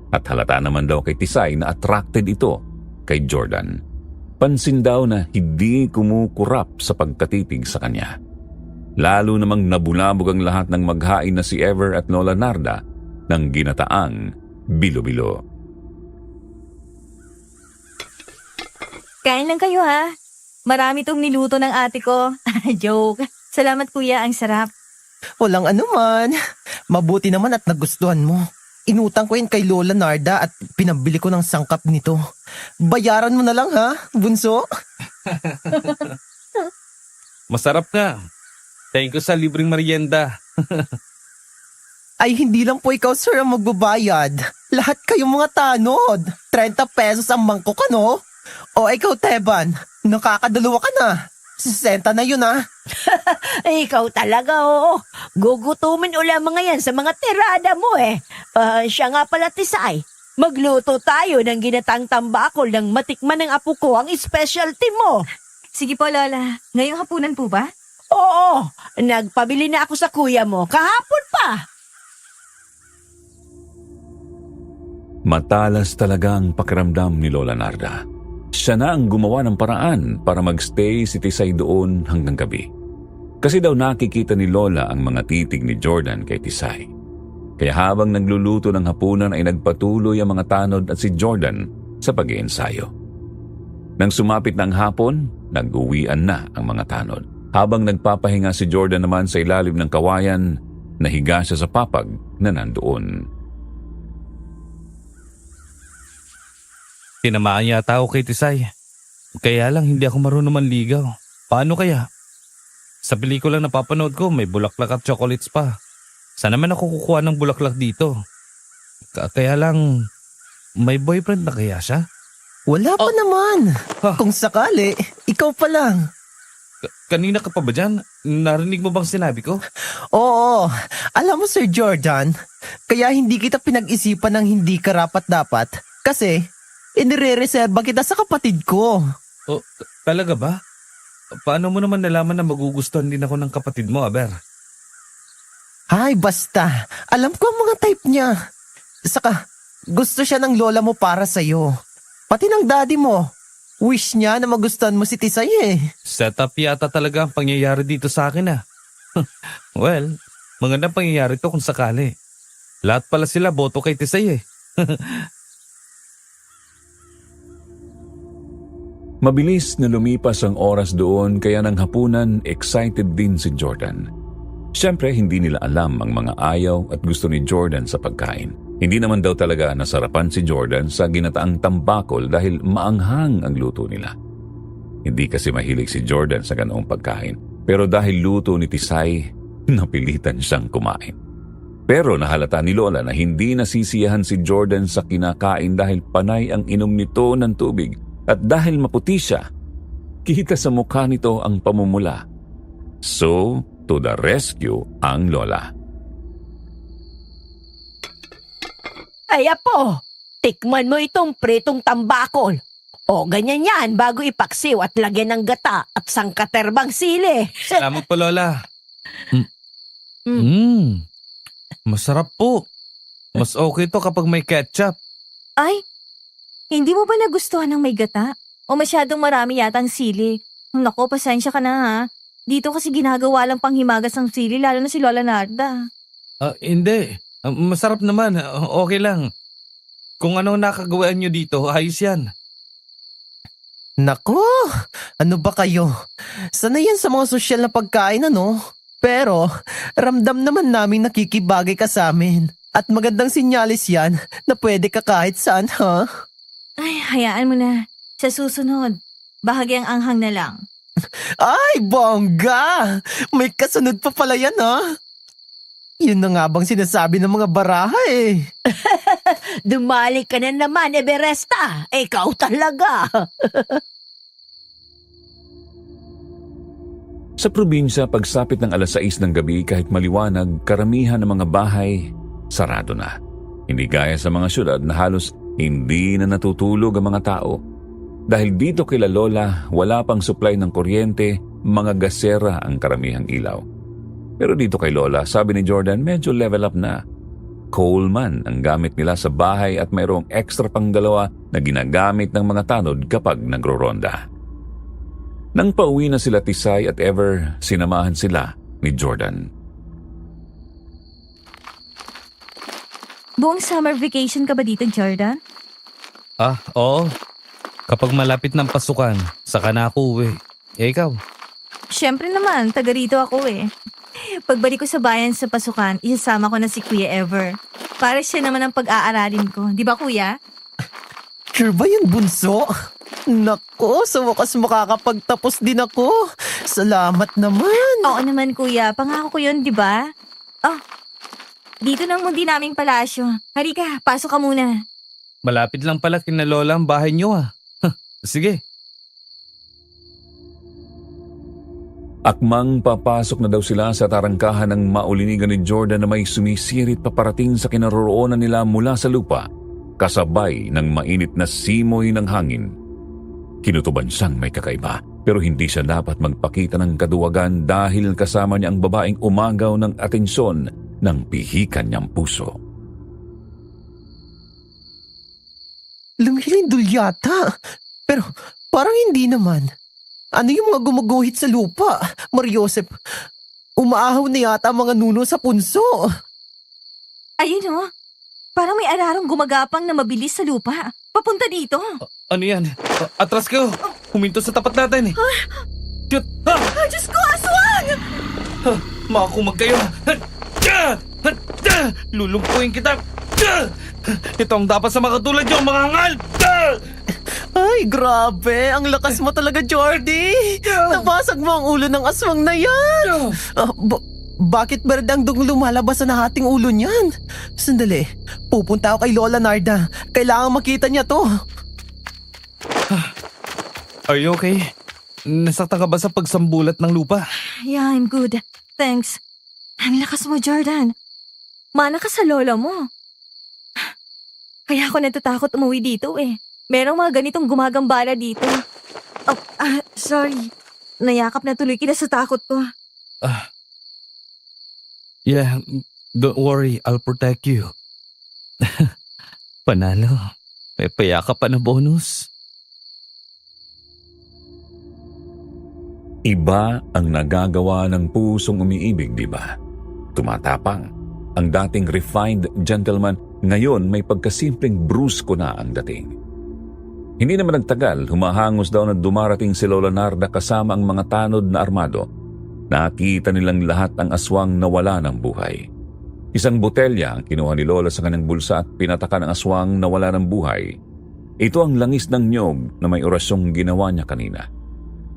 At halata naman daw kay Tisay na attracted ito kay Jordan. Pansin daw na hindi kumukurap sa pagkatitig sa kanya. Lalo namang nabulabog ang lahat ng maghain na si Ever at Lola Narda ng ginataang bilo-bilo. Kain lang kayo ha. Marami tong niluto ng ate ko. Joke. Salamat kuya, ang sarap. Walang anuman. Mabuti naman at nagustuhan mo. Inutang ko yun kay Lola Narda at pinabili ko ng sangkap nito. Bayaran mo na lang ha, bunso? Masarap nga. Thank you sa libreng merienda. Ay hindi lang po ikaw sir ang magbabayad. Lahat kayong mga tanod. 30 pesos ang mangkok ano? O ikaw Teban, nakakadalawa ka na. 60 na yun ha. Ikaw talaga, oo. Gugutumin ula mga yan sa mga tirada mo siya nga pala, Tisay. Magluto tayo ng ginatang tambakol ng matikman ng apo ko ang specialty mo. Sige po Lola. Ngayong hapunan po ba? Oo, nagpabili na ako sa kuya mo kahapon pa. Matalas talaga ang pakiramdam ni Lola Narda. Siya na ang gumawa ng paraan para magstay si Tisay doon hanggang gabi. Kasi daw nakikita ni Lola ang mga titig ni Jordan kay Tisay. Kaya habang nagluluto ng hapunan ay nagpatuloy ang mga tanod at si Jordan sa pag-iensayo. Nang sumapit ng hapon, nag-uwian na ang mga tanod. Habang nagpapahinga si Jordan naman sa ilalim ng kawayan, nahiga siya sa papag na nandoon. Tinamaan yata ako kay Tisay. Kaya lang hindi ako marunong manligaw. Paano kaya? Sa pelikula na napapanood ko, may bulaklak at chocolates pa. Saan naman ako kukuha ng bulaklak dito? Kaya lang, may boyfriend na kaya siya? Wala pa naman. Ha? Kung sakali, ikaw pa lang. Kanina ka pa ba dyan? Narinig mo bang sinabi ko? Oo, alam mo Sir Jordan, kaya hindi kita pinag-isipan ng hindi karapat-dapat kasi inire-reserba kita sa kapatid ko. O, talaga ba? Paano mo naman nalaman na magugustuhan din ako ng kapatid mo, Aber? Ay, basta. Alam ko ang mga type niya. Saka, gusto siya ng lola mo para sa'yo. Pati ng daddy mo. Wish niya na magustuhan mo si Tisay eh. Setup yata talaga ang pangyayari dito sa akin ah. Well, magandang pangyayari to kung sakali. Lahat pala sila boto kay Tisay eh. Mabilis na lumipas ang oras doon kaya ng hapunan excited din si Jordan. Siyempre hindi nila alam ang mga ayaw at gusto ni Jordan sa pagkain. Hindi naman daw talaga nasarapan si Jordan sa ginataang tambakol dahil maanghang ang luto nila. Hindi kasi mahilig si Jordan sa ganoong pagkain. Pero dahil luto ni Tisay, napilitan siyang kumain. Pero nahalata ni Lola na hindi nasisiyahan si Jordan sa kinakain dahil panay ang inom nito ng tubig. At dahil maputi siya, kita sa mukha nito ang pamumula. So, to the rescue ang Lola. Ay apo, tikman mo itong pritong tambakol. O ganyan yan bago ipaksiw at lagyan ng gata at sangkaterbang sili. Salamat po, Lola. Masarap po. Mas okay to kapag may ketchup. Ay, hindi mo ba nagustuhan ng may gata? O masyadong marami yata ang sili? Nako, pasensya ka na ha. Dito kasi ginagawa lang panghimagas ng sili, lalo na si Lola Narda. Hindi. Masarap naman. Okay lang. Kung ano nakagawaan nyo dito, ayos yan. Nako, ano ba kayo? Sanay yan sa mga sosyal na pagkain ano? Pero ramdam naman namin nakikibagay ka sa amin. At magandang sinyalis yan na pwede ka kahit saan ha? Ay, hayaan mo na. Sa susunod, bahagyang anghang na lang. Ay, bongga! May kasunod pa pala yan ha? Yun na nga bang sinasabi ng mga baraha eh. Dumali ka na naman, Everesta. Ikaw talaga. Sa probinsya, pagsapit ng 6:00 ng gabi kahit maliwanag, karamihan ng mga bahay sarado na. Hindi gaya sa mga syudad na halos hindi na natutulog ang mga tao. Dahil dito kila Lola, wala pang supply ng kuryente, mga gasera ang karamihang ilaw. Pero dito kay Lola, sabi ni Jordan, medyo level up na. Coalman ang gamit nila sa bahay at mayroong extra pang 2 na ginagamit ng mga tanod kapag nagro-ronda. Nang pauwi na sila Tisay at Ever, sinamahan sila ni Jordan. Buong summer vacation ka ba dito, Jordan? Oo. Kapag malapit ng pasukan, saka na ako uwi. Ikaw? Siyempre naman, taga rito ako eh. Pagbalik ko sa bayan sa pasukan, isasama ko na si Kuya Ever. Para siya naman ang pag-aaralin ko. Di ba, Kuya? Sure ba yun, bunso? Nako, sa wakas makakapagtapos din ako. Salamat naman. Oo naman, Kuya. Pangako ko yun, di ba? Oh, dito nang mundi naming palasyo. Halika, pasok ka muna. Malapit lang pala kina Lola ang bahay nyo ah. Sige. Akmang papasok na daw sila sa tarangkahan ng maulinigan ni Jordan na may sumisirit paparating sa kinaroroonan nila mula sa lupa, kasabay ng mainit na simoy ng hangin. Kinutuban siyang may kakaiba, pero hindi siya dapat magpakita ng kaduwagan dahil kasama niya ang babaeng umagaw ng atensyon ng pihikan niyang puso. Lumilindol yata. Pero parang hindi naman. Ano yung mga gumuguhit sa lupa? Mariosep, umaahaw na yata ang mga nuno sa punso. Ayun oh, parang may ararong gumagapang na mabilis sa lupa. Papunta dito. Ano yan? Atras kayo. Huminto sa tapat natin eh. Shoot! Diyos ko, aswang! Makakumag kayo. Lulumpuin kita. Ito ang dapat sa mga katulad nyo, mga hangal. Ay, grabe. Ang lakas mo talaga, Jordy. Nabasag mo ang ulo ng aswang na yan. Bakit berdang dung lumalabas sa nahating ulo niyan? Sandali. Pupunta ako kay Lola Narda. Kailangan makita niya to. Are you okay? nasaktan ka ba sa pagsambulat ng lupa? Yeah, I'm good. Thanks. Ang lakas mo, Jordan. Mana ka sa lola mo. Kaya ako natatakot umuwi dito eh. Merong mga ganitong gumagambala dito. Oh, sorry. Nayakap na tuloy kita sa takot ko. Yeah, don't worry, I'll protect you. Panalo. May payakap pa na bonus. Iba ang nagagawa ng pusong umiibig, di ba? Tumatapang. Ang dating refined gentleman, ngayon may pagkasimpleng brusko na ang dating. Hindi naman nagtagal, humahangos daw na dumarating si Lola Narda kasama ang mga tanod na armado. Nakita nilang lahat ang aswang nawala ng buhay. Isang botelya ang kinuha ni Lola sa kanyang bulsa at pinatakan ang aswang nawala ng buhay. Ito ang langis ng niyog na may orasyong ginawa niya kanina.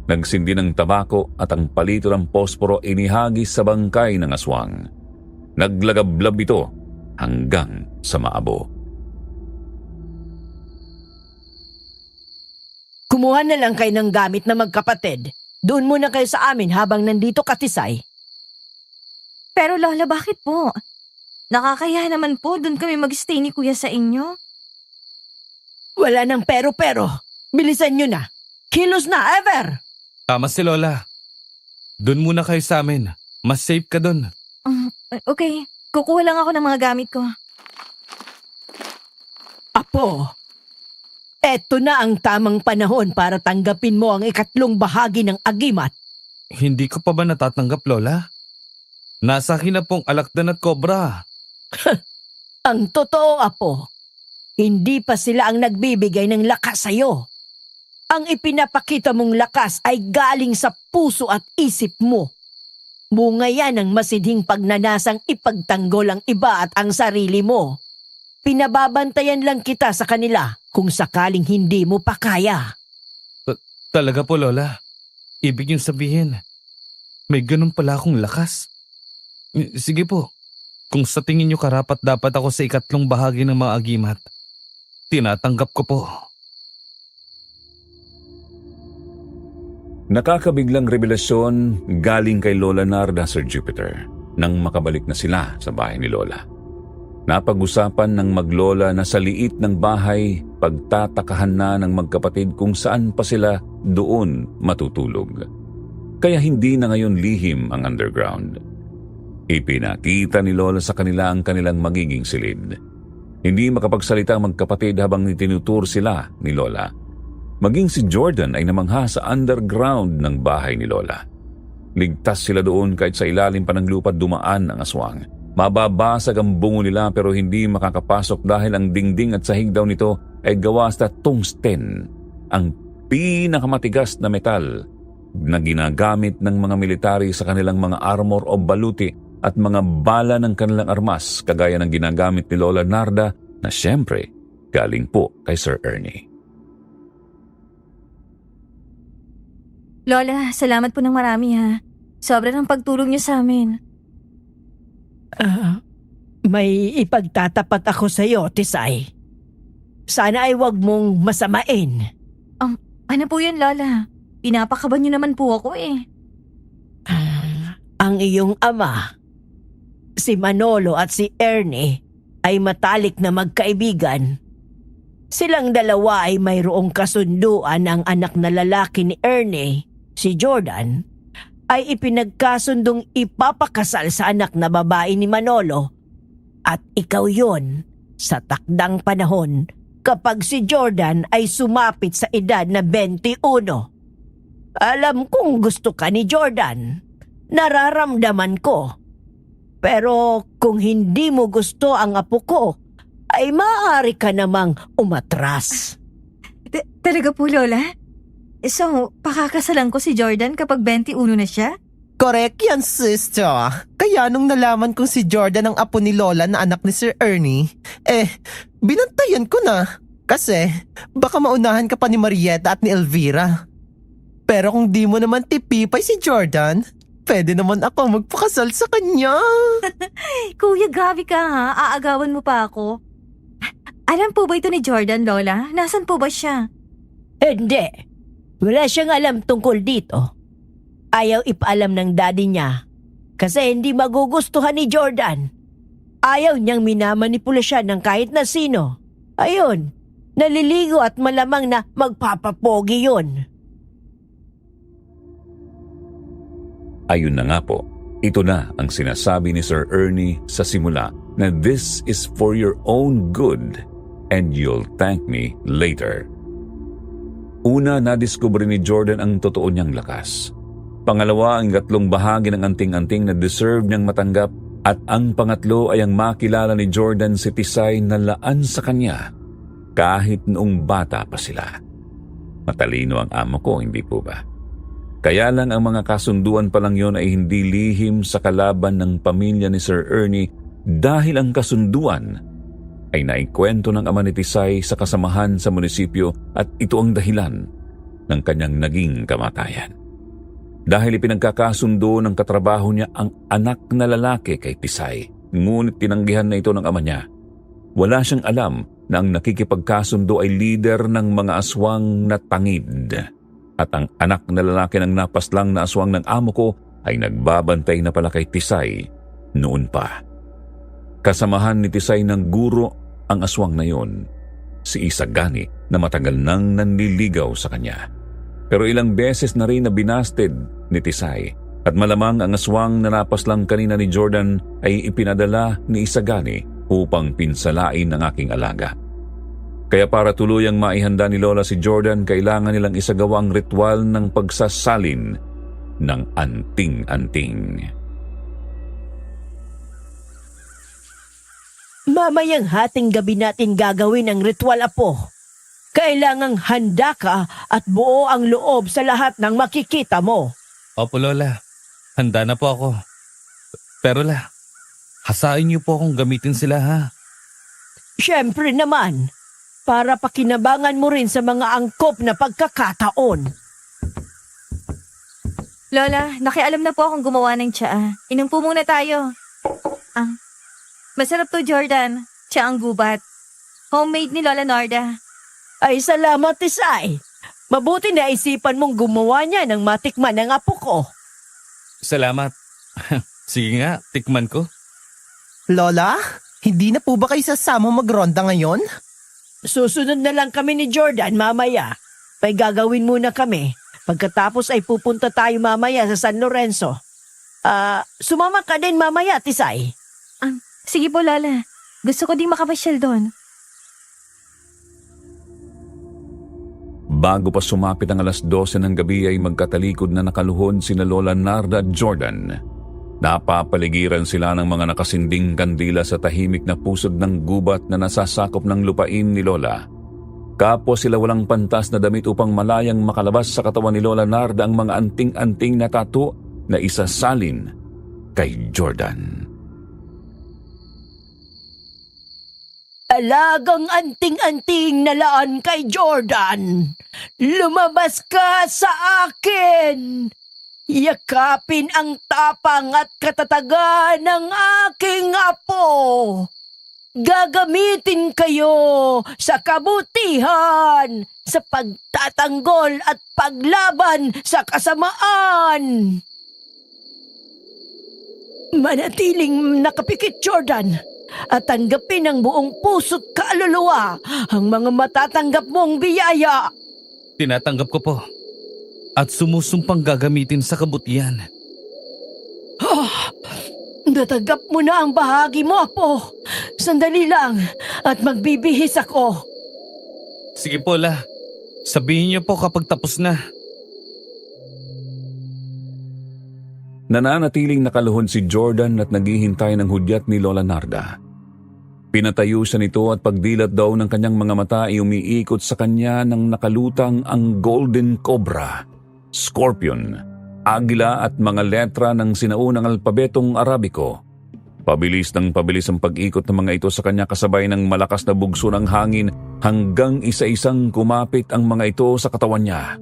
Nagsindi ng tabako at ang palito ng posporo inihagis sa bangkay ng aswang. Naglagablab ito hanggang sa maabo. Kumuha na lang kayo ng gamit na magkapatid. Doon muna kayo sa amin habang nandito ka, Tisay. Pero Lola, bakit po? Nakakaya naman po doon kami mag-stay ni Kuya sa inyo. Wala nang pero-pero. Bilisan nyo na. Kilos na, Ever! Tama si Lola. Doon muna kayo sa amin. Mas safe ka doon. Okay, kukuha lang ako ng mga gamit ko. Apo, eto na ang tamang panahon para tanggapin mo ang ikatlong bahagi ng agimat. Hindi ko pa ba natatanggap, Lola? Nasa akin na pong alakdan at kobra. Ang totoo, Apo, hindi pa sila ang nagbibigay ng lakas sa'yo. Ang ipinapakita mong lakas ay galing sa puso at isip mo. Bunga yan ng masidhing pagnanasang ipagtanggol ang iba at ang sarili mo. Pinababantayan lang kita sa kanila kung sakaling hindi mo pa kaya. Talaga po, Lola. Ibig yung sabihin, may ganun pala akong lakas. Sige po, kung sa tingin nyo karapat dapat ako sa ikatlong bahagi ng mga agimat, tinatanggap ko po. Nakakabiglang revelasyon galing kay Lola Narda, Sir Jupiter, nang makabalik na sila sa bahay ni Lola. Napag-usapan ng maglola na sa liit ng bahay, pagtatakahan na ng magkapatid kung saan pa sila doon matutulog. Kaya hindi na ngayon lihim ang underground. Ipinakita ni Lola sa kanila ang kanilang magiging silid. Hindi makapagsalita ang magkapatid habang itinutur sila ni Lola. Maging si Jordan ay namangha sa underground ng bahay ni Lola. Ligtas sila doon kahit sa ilalim pa ng lupa dumaan ang aswang. Mababasag ang bungo nila pero hindi makakapasok dahil ang dingding at sahig daw nito ay gawa sa tungsten, ang pinakamatigas na metal na ginagamit ng mga military sa kanilang mga armor o baluti at mga bala ng kanilang armas kagaya ng ginagamit ni Lola Narda na siyempre galing po kay Sir Ernie. Lola, salamat po ng marami ha. Sobra ng pagtulong niyo sa amin. May ipagtatapat ako sa iyo, Tisay. Sana ay wag mong masamain. Ano po yun, Lola? Pinapakaban niyo naman po ako eh. Ang iyong ama, si Manolo at si Ernie, ay matalik na magkaibigan. Silang dalawa ay mayroong kasunduan. Ang anak na lalaki ni Ernie, si Jordan, ay ipinagkasundong ipapakasal sa anak na babae ni Manolo. At ikaw yon sa takdang panahon kapag si Jordan ay sumapit sa edad na 21. Alam kong gusto ka ni Jordan. Nararamdaman ko. Pero kung hindi mo gusto ang apo ko, ay maaari ka namang umatras. Talaga po, Lola? So, pakakasalan ko si Jordan kapag 21 na siya? Correct yan, sister. Kaya nung nalaman kong si Jordan ang apo ni Lola na anak ni Sir Ernie, binantayan ko na. Kasi baka maunahan ka pa ni Marietta at ni Elvira. Pero kung di mo naman tipipay si Jordan, pwede naman ako magpakasal sa kanya. Kuya, grabe ka ha. Aagawan mo pa ako. Alam po ba ito ni Jordan, Lola? Nasaan po ba siya? Hindi. Wala siyang alam tungkol dito. Ayaw ipaalam ng daddy niya kasi hindi magugustuhan ni Jordan. Ayaw niyang minamanipulasyon ng kahit na sino. Ayun, naliligo at malamang na magpapapogi yun. Ayun na nga po, ito na ang sinasabi ni Sir Ernie sa simula na this is for your own good and you'll thank me later. Una, nadiskubre ni Jordan ang totoo niyang lakas. Pangalawa, ang 3 bahagi ng anting-anting na deserve niyang matanggap. At ang pangatlo ay ang makilala ni Jordan si Tisay na laan sa kanya kahit noong bata pa sila. Matalino ang amo ko, hindi po ba? Kaya lang ang mga kasunduan pa lang yon ay hindi lihim sa kalaban ng pamilya ni Sir Ernie dahil ang kasunduan ay naikwento ng ama ni Tisay sa kasamahan sa munisipyo at ito ang dahilan ng kanyang naging kamatayan. Dahil ipinagkakasundo ng katrabaho niya ang anak na lalaki kay Tisay, ngunit tinanggihan na ito ng ama niya. Wala siyang alam na ang nakikipagkasundo ay leader ng mga aswang na tangid. At ang anak na lalaki ng napaslang na aswang ng amo ko ay nagbabantay na pala kay Tisay noon pa. Kasamahan ni Tisay ng guro ang aswang na yon, si Isagani na matagal nang nanliligaw sa kanya. Pero ilang beses na rin na binasted ni Tisay at malamang ang aswang na napaslang kanina ni Jordan ay ipinadala ni Isagani upang pinsalain ang aking alaga. Kaya para tuluyang maihanda ni Lola si Jordan, kailangan nilang isagawa ang ritual ng pagsasalin ng anting-anting. Mamayang hating gabi natin gagawin ang ritual, apo. Kailangang handa ka at buo ang loob sa lahat ng makikita mo. Opo, Lola. Handa na po ako. Pero hasain niyo po akong gamitin sila, ha? Siyempre naman, para pakinabangan mo rin sa mga angkop na pagkakataon. Lola, nakialam na po akong gumawa ng tsaa. Inom po muna tayo. Masarap to, Jordan. Tsaang gubat. Homemade ni Lola Narda. Ay, salamat, Tisay. Mabuti na isipan mong gumawa niya ng matikman ng apo ko. Salamat. Sige nga, tikman ko. Lola, hindi na po ba kayo sasama magronda ngayon? Susunod na lang kami ni Jordan mamaya. May gagawin muna kami. Pagkatapos ay pupunta tayo mamaya sa San Lorenzo. Sumama ka din mamaya, Tisay. Sige po, Lola. Gusto ko din makapasyal doon. Bago pa sumapit ang 12:00 ng gabi ay magkatalikod na nakaluhod sina Lola Narda at Jordan. Napapaligiran sila ng mga nakasinding kandila sa tahimik na pusod ng gubat na nasasakop ng lupain ni Lola. Kapwa sila walang pantas na damit upang malayang makalabas sa katawan ni Lola Narda ang mga anting-anting na tattoo na isasalin kay Jordan. Alagang anting-anting na laan kay Jordan. Lumabas ka sa akin. Yakapin ang tapang at katatagan ng aking apo. Gagamitin kayo sa kabutihan, sa pagtatanggol at paglaban sa kasamaan. Manatiling nakapikit, Jordan, at tanggapin ng buong puso't kaluluwa ang mga matatanggap mong biyaya. Tinatanggap ko po. At sumusumpang gagamitin sa kabutihan. Natanggap mo na ang bahagi mo, apo. Sandali lang at magbibihis ako. Sige po, La. Sabihin niyo po kapag tapos na. Nananatiling nakaluhod si Jordan at naghihintay ng hudyat ni Lola Narda. Pinatayo siya nito at pagdilat daw ng kanyang mga mata ay umiikot sa kanya ng nakalutang ang golden cobra, scorpion, agila at mga letra ng sinaunang alpabetong Arabiko. Pabilis ng pabilis ang pag-ikot ng mga ito sa kanya kasabay ng malakas na bugso ng hangin hanggang isa-isang kumapit ang mga ito sa katawan niya.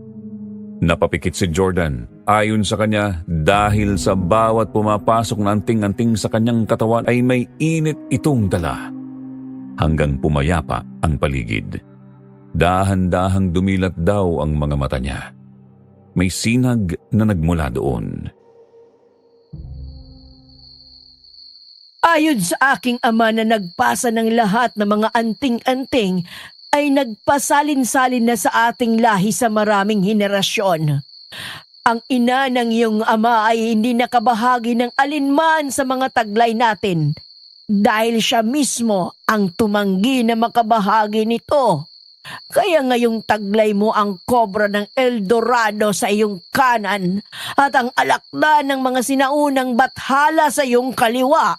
Napapikit si Jordan ayon sa kanya dahil sa bawat pumapasok na anting-anting sa kanyang katawan ay may init itong dala. Hanggang pumayapa ang paligid. Dahan-dahang dumilat daw ang mga mata niya. may sinag na nagmula doon. Ayon sa aking ama na nagpasa ng lahat ng mga anting-anting, ay nagpasalin-salin na sa ating lahi sa maraming henerasyon. Ang ina ng iyong ama ay hindi nakabahagi ng alinman sa mga taglay natin dahil siya mismo ang tumanggi na makabahagi nito. Kaya ngayong taglay mo ang kobra ng Eldorado sa iyong kanan at ang alakda ng mga sinaunang bathala sa iyong kaliwa.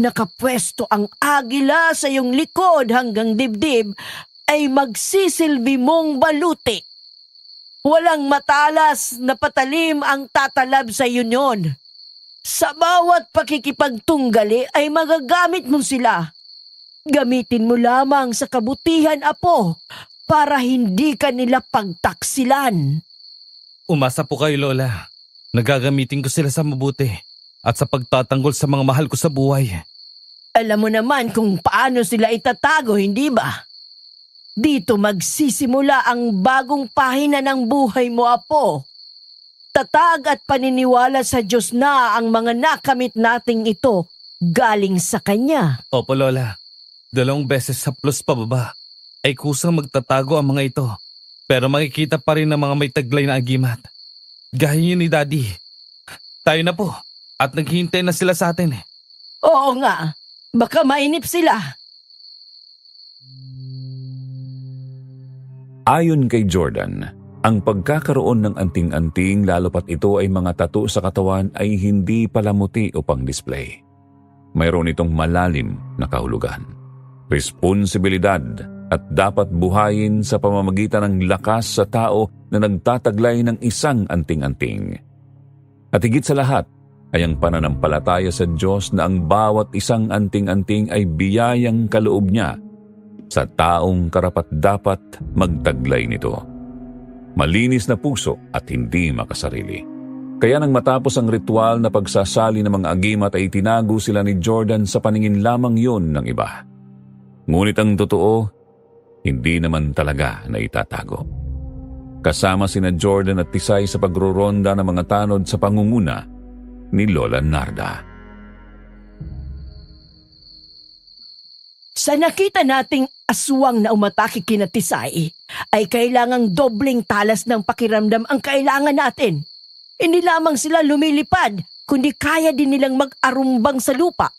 Nakapwesto ang agila sa iyong likod hanggang dibdib ay magsisilbi mong baluti. Walang matalas na patalim ang tatalab sa iyo niyon. Sa bawat pakikipagtunggali ay magagamit mo sila. Gamitin mo lamang sa kabutihan, apo, para hindi ka nila pagtaksilan. Umasa po kayo, Lola. Nagagamitin ko sila sa mabuti at sa pagtatanggol sa mga mahal ko sa buhay. Alam mo naman kung paano sila itatago, hindi ba? Dito magsisimula ang bagong pahina ng buhay mo, apo. Tatag at paniniwala sa Diyos na ang mga nakamit nating ito galing sa Kanya. Opo, Lola. 2 beses sa plus pababa ay kusang magtatago ang mga ito. Pero makikita pa rin ng mga may taglay na agimat. Gaya yun ni Daddy. Tayo na po at naghihintay na sila sa atin. Oo nga, baka mainip sila. Ayon kay Jordan, ang pagkakaroon ng anting-anting lalo pat ito ay mga tattoo sa katawan ay hindi palamuti o pang display. Mayroon itong malalim na kahulugan, responsibilidad at dapat buhayin sa pamamagitan ng lakas sa tao na nagtataglay ng isang anting-anting. At higit sa lahat ay ang pananampalataya sa Diyos na ang bawat isang anting-anting ay biyayang kaloob niya sa taong karapat-dapat magtaglay nito. Malinis na puso at hindi makasarili. Kaya nang matapos ang ritual na pagsasali ng mga agimat ay tinago sila ni Jordan sa paningin lamang yun ng iba. Ngunit ang totoo, hindi naman talaga na itatago. Kasama sina Jordan at Tisay sa pagroronda ng mga tanod sa pangunguna ni Lola Narda. Sa nakita nating aswang na umatake kina Tisay, ay kailangang dobling talas ng pakiramdam ang kailangan natin. Hindi lamang sila lumilipad, kundi kaya din nilang mag-arumbang sa lupa.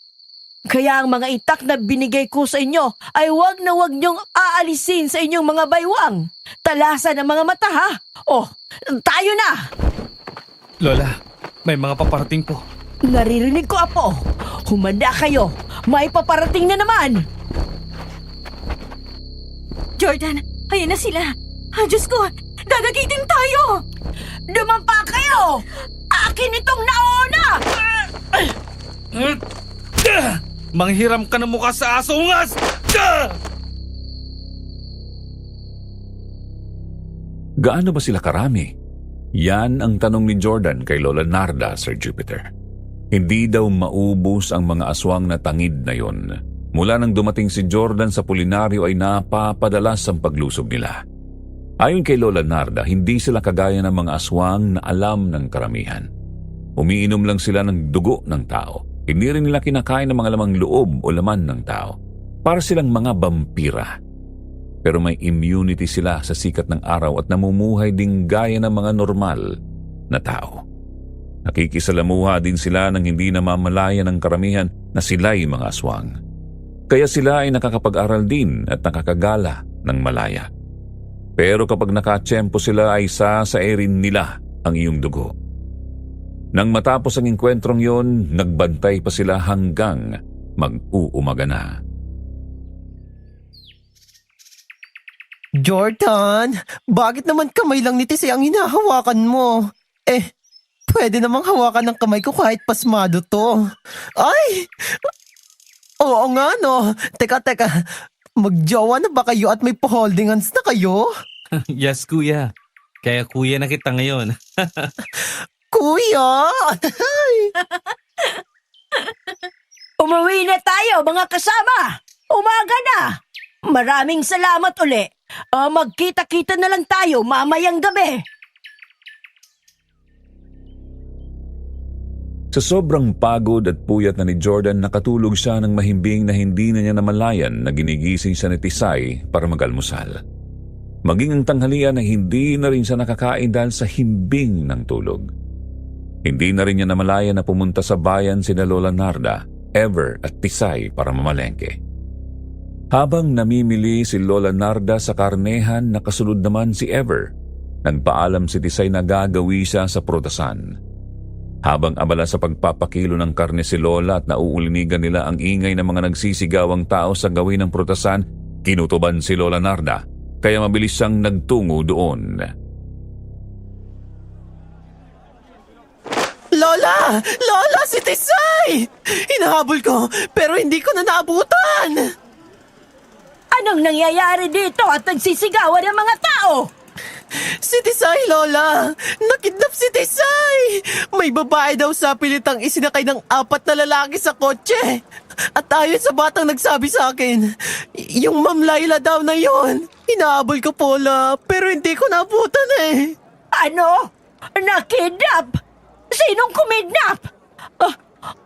Kaya ang mga itak na binigay ko sa inyo ay wag na wag niyong aalisin sa inyong mga baywang. Talasan ang mga mata, ha? Oh, tayo na! Lola, may mga paparating po. Naririnig ko, apo. Humanda kayo. May paparating na naman. Jordan, ayun na sila. Diyos ko, dadagitin tayo! Dumampa kayo! Akin itong nauna! Manghiram ka ng mukha sa aso, ungas! Gaano ba sila karami? Yan ang tanong ni Jordan kay Lola Narda, Sir Jupiter. Hindi daw maubos ang mga aswang na tangid na yon. Mula nang dumating si Jordan sa pulinaryo ay napapadalas ang paglusob nila. Ayon kay Lola Narda, hindi sila kagaya ng mga aswang na alam ng karamihan. Umiinom lang sila ng dugo ng tao. Hindi rin nila kinakain ng mga lamang loob o laman ng tao. Para silang mga vampira. Pero may immunity sila sa sikat ng araw at namumuhay ding gaya ng mga normal na tao. Nakikisalamuha din sila ng hindi namamalaya ng karamihan na sila'y mga aswang. Kaya sila ay nakakapag-aral din at nakakagala ng malaya. Pero kapag nakatsyempo sila ay sasaerin nila ang iyong dugo. Nang matapos ang engkwentrong yon, nagbantay pa sila hanggang mag-uumaga na. Jordan, bakit naman kamay lang ni Tisay ang hinahawakan mo? Pwede namang hawakan ng kamay ko kahit pasmado to. Ay! Oo nga no. Teka. Magjowa na ba kayo at may pa-holding hands na kayo? Yes, kuya. Kaya kuya na kita ngayon. Kuya! Umuwi na tayo, mga kasama! Umaga na! Maraming salamat uli. Magkita-kita na lang tayo mamayang gabi. Sa sobrang pagod at puyat na ni Jordan, nakatulog siya ng mahimbing na hindi na niya namalayan na ginigising siya ni Tisay para mag-almusal. Maging ang tanghalian na hindi na rin siya nakakain dahil sa himbing ng tulog. Hindi na rin niya namalayan na pumunta sa bayan sina Lola Narda, Ever at Tisay para mamalengke. Habang namimili si Lola Narda sa karnehan, nakasunod naman si Ever. Nagpaalam si Tisay na gagawi siya sa prutasan. Habang abala sa pagpapakilo ng karne si Lola at nauulinigan nila ang ingay ng mga nagsisigawang tao sa gawin ng prutasan, kinutuban si Lola Narda, kaya mabilis siyang nagtungo doon. Lola! Lola, si Tisay! Hinahabol ko, pero hindi ko na naabutan! Anong nangyayari dito at nagsisigawan ng mga tao? Si Tisay, Lola! Nakidnap si Tisay! May babae daw sa pilitang isinakay ng 4 na lalaki sa kotse. At ayon sa batang nagsabi sa akin, yung Ma'am Laila daw na yon. Hinahabol ko po, La, pero hindi ko naabutan eh. Ano? Nakidnap? Sinong kumidnap?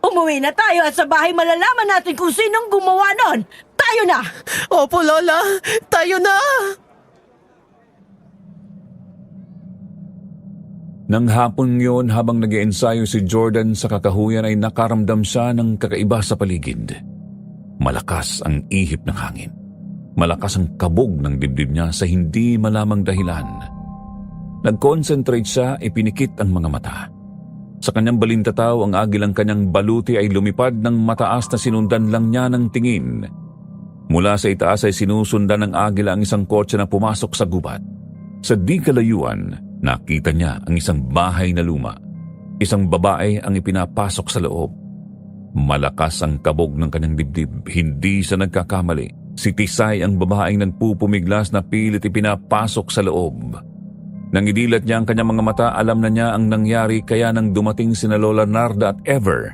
Umuwi na tayo at sa bahay malalaman natin kung sinong gumawa nun. Tayo na! Opo, Lola. Tayo na! Nang hapon yon, habang nag-iensayo si Jordan sa kakahuyan, ay nakaramdam siya ng kakaiba sa paligid. Malakas ang ihip ng hangin. Malakas ang kabog ng dibdib niya sa hindi malamang dahilan. Nag-concentrate siya, ipinikit ang mga mata. Sa kanyang balintataw, ang agilang kanyang baluti ay lumipad ng mataas na sinundan lang niya ng tingin. Mula sa itaas ay sinusundan ng agila ang isang kotse na pumasok sa gubat. Sa di kalayuan, nakita niya ang isang bahay na luma. Isang babae ang ipinapasok sa loob. Malakas ang kabog ng kanyang dibdib. Hindi siya nagkakamali. Si Tisay ang babaeng nagpupumiglas na pilit ipinapasok sa loob. Nang idilat niya ang kanyang mga mata, alam na niya ang nangyari, kaya nang dumating sina Lola Narda at Ever,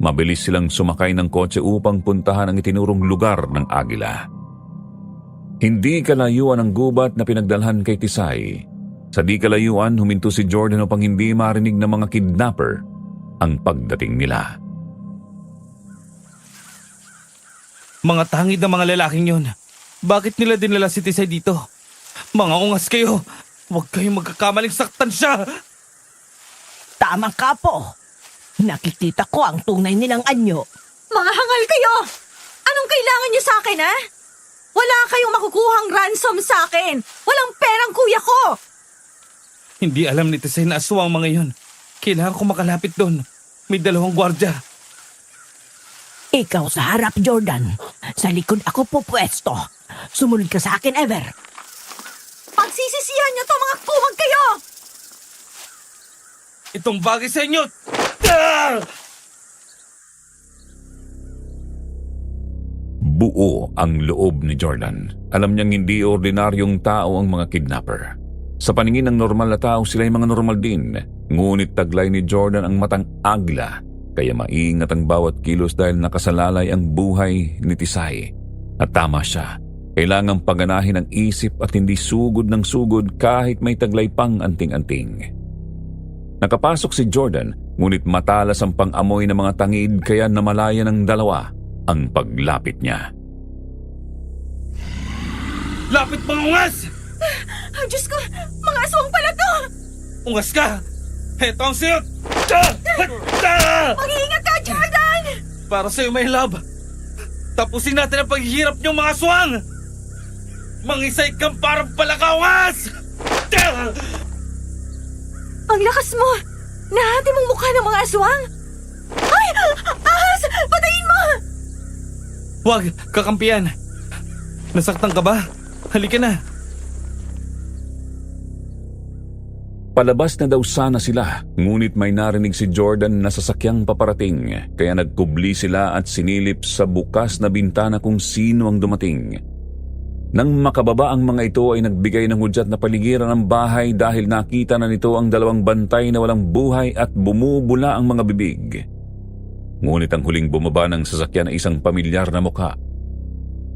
mabilis silang sumakay ng kotse upang puntahan ang itinurong lugar ng agila. Hindi kalayuan ang gubat na pinagdalhan kay Tisay. Sa di kalayuan, huminto si Jordan upang hindi marinig ng mga kidnapper ang pagdating nila. Mga tangid na mga lalaking yun. Bakit nila dinala si Tisay dito? Mga ungas kayo! Huwag kayong magkakamaling saktan siya! Tama ka po. Nakikita ko ang tunay nilang anyo. Mga hangal kayo! Anong kailangan niyo sa akin, ha? Wala kayong makukuhang ransom sa akin! Walang perang kuya ko! Hindi alam ni Tisay na aswang mga yun. Kailangan ko makalapit doon. May 2 gwardya. Ikaw sa harap, Jordan. Sa likod ako pupwesto. Sumunod ka sa akin, Ever. Pagsisisihan niyo to, mga kumag kayo! Itong bagay sa inyo! Ah! Buo ang loob ni Jordan. Alam niyang hindi ordinaryong tao ang mga kidnapper. Sa paningin ng normal na tao, sila ay mga normal din. Ngunit taglay ni Jordan ang matang agla, kaya maingat ang bawat kilos dahil nakasalalay ang buhay ni Tisay. At tama siya. Kailangang paganahin ang isip at hindi sugod ng sugod kahit may taglay pang anting-anting. Nakapasok si Jordan, ngunit matalas ang pang-amoy ng mga tangid, kaya namalaya ng 2 ang paglapit niya. Lapit mga ungas! Diyos ko, mga aswang pala to! Ungas ka! Heto ang siyot! Ah! Ah! Mag-iingat ka, Jordan! Para sa'yo, my love. Tapusin natin ang paghihirap niyong mga aswang! Mangisay kang parang palakawas! Ah! Ang lakas mo! Nahati mong mukha ng mga aswang! Ay! Ahas! Patayin mo! Huwag! Kakampiyan! Nasaktan ka ba? Halika na! Palabas na daw sana sila, ngunit may narinig si Jordan na sasakyang paparating, kaya nagkubli sila at sinilip sa bukas na bintana kung sino ang dumating. Nang makababa ang mga ito ay nagbigay ng hudyat na paligiran ng bahay dahil nakita na nito ang 2 bantay na walang buhay at bumubula ang mga bibig. Ngunit ang huling bumaba ng sasakyan ay isang pamilyar na mukha.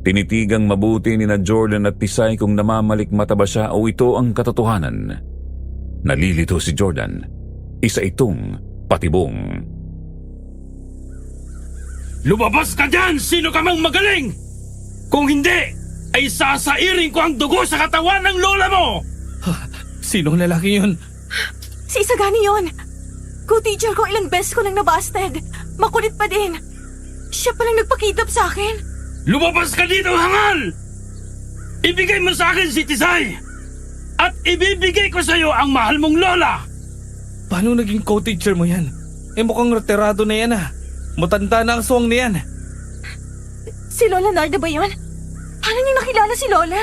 Tinitigang mabuti ni na Jordan at Tisay kung namamalikmata ba siya o ito ang katotohanan. Nalilito si Jordan. Isa itong patibong. Lumabas ka dyan! Sino ka mang magaling! Kung hindi, ay sasairin ko ang dugo sa katawan ng lola mo! Sinong lalaki yun? Si Isagani yun. Co-teacher ko, ilang beses ko nang nabasted. Makulit pa din. Siya palang nagpakidap sa akin. Lumabas ka dito, hangal! Ibigay mo sa akin si Tisay! At ibibigay ko sa iyo ang mahal mong lola! Paano naging co-teacher mo yan? Mukhang retirado na yan Matanda na ang suwang na yan. Si Lola Narda ba yun? Paano niyo nakilala si Lola?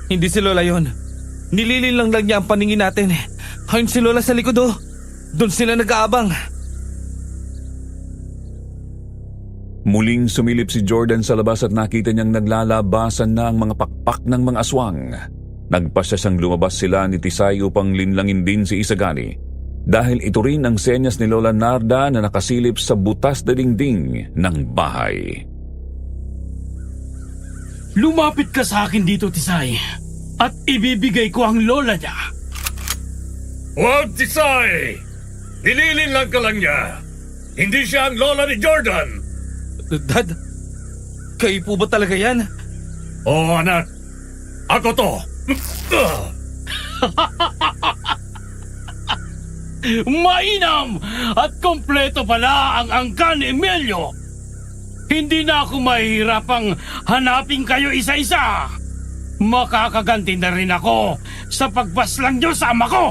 Hindi si Lola yon. Nililin lang niya ang paningin natin. Ayun si Lola sa likod Doon sila nag-aabang. Muling sumilip si Jordan sa labas at nakita niyang naglalabasan na ang mga pakpak ng mga aswang. Nagpasya siyang lumabas sila ni Tisay upang linlangin din si Isagani. Dahil ito rin ang senyas ni Lola Narda na nakasilip sa butas na dingding ng bahay. Lumapit ka sa akin dito, Tisay, at ibibigay ko ang lola niya. Huwag, Tisay! Nililin lang ka lang niya. Hindi siya ang lola ni Jordan. Dad, kayo po ba talaga yan? Oo, anak. Ako to. Mainam at kompleto pala ang angkan ni Emilio. Hindi na ako mahihirapang hanapin kayo isa-isa. Makakaganti na rin ako sa pagpaslang niyo sa ama ko.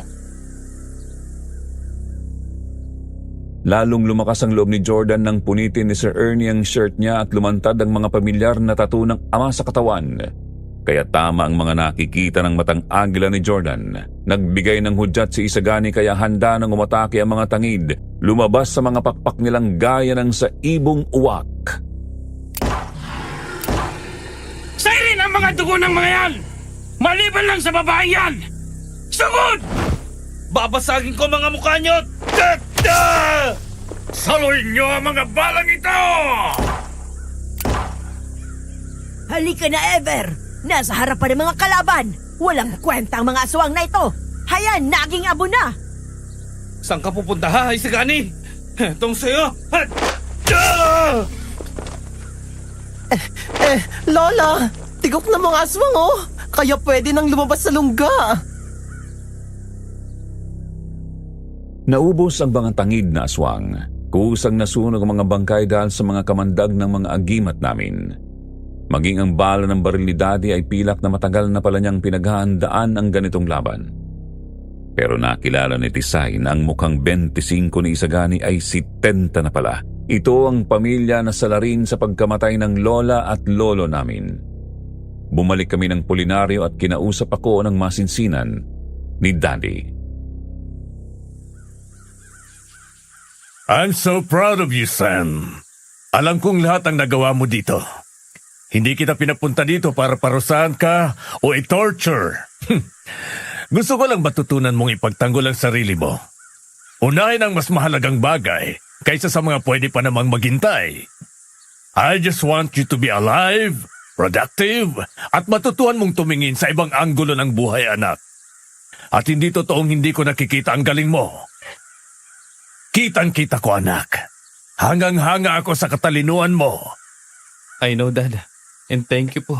Lalong lumakas ang loob ni Jordan nang punitin ni Sir Ernie ang shirt niya at lumantad ang mga pamilyar na tattoo ng ama sa katawan. Kaya tama ang mga nakikita ng matang agila ni Jordan. Nagbigay ng hudyat si Isagani kaya handa nang umatake ang mga tangid. Lumabas sa mga pakpak nilang gaya ng sa ibong uwak. Sairin ang mga dugo ng mga yan! Maliban lang sa babae yan! Sugod! Babasagin ko mga mukha nyo! Saluhin niyo ang mga balang ito! Halika na, Ever! Nasa harapan ng mga kalaban! Walang kwenta ang mga aswang na ito! Hayan, naging abo na! Saan ka pupunta Isagani? Itong sa'yo! Lola! Tigok na mga aswang Kaya pwede nang lumabas sa lungga. Naubos ang mga tangid na aswang. Kusang nasunog ang mga bangkay dahil sa mga kamandag ng mga agimat namin. Maging ang bala ng baril ni Daddy ay pilak na matagal na pala niyang pinaghahandaan ang ganitong laban. Pero nakilala ni Tisay na ang mukhang 25 ni Isagani ay 70 na pala. Ito ang pamilya na salarin sa pagkamatay ng lola at lolo namin. Bumalik kami ng Pulinaryo at kinausap ako ng masinsinan ni Daddy. I'm so proud of you, Sam. Alam kong lahat ang nagawa mo dito. Hindi kita pinapunta dito para parusahan ka o i-torture. Gusto ko lang matutunan mong ipagtanggol ang sarili mo. Unahin ang mas mahalagang bagay kaysa sa mga pwede pa namang maghintay. I just want you to be alive, productive, at matutuhan mong tumingin sa ibang anggulo ng buhay, anak. At hindi totoong hindi ko nakikita ang galing mo. Kitang-kita ko, anak. Hangang-hanga ako sa katalinuhan mo. I know, Dad. And thank you po.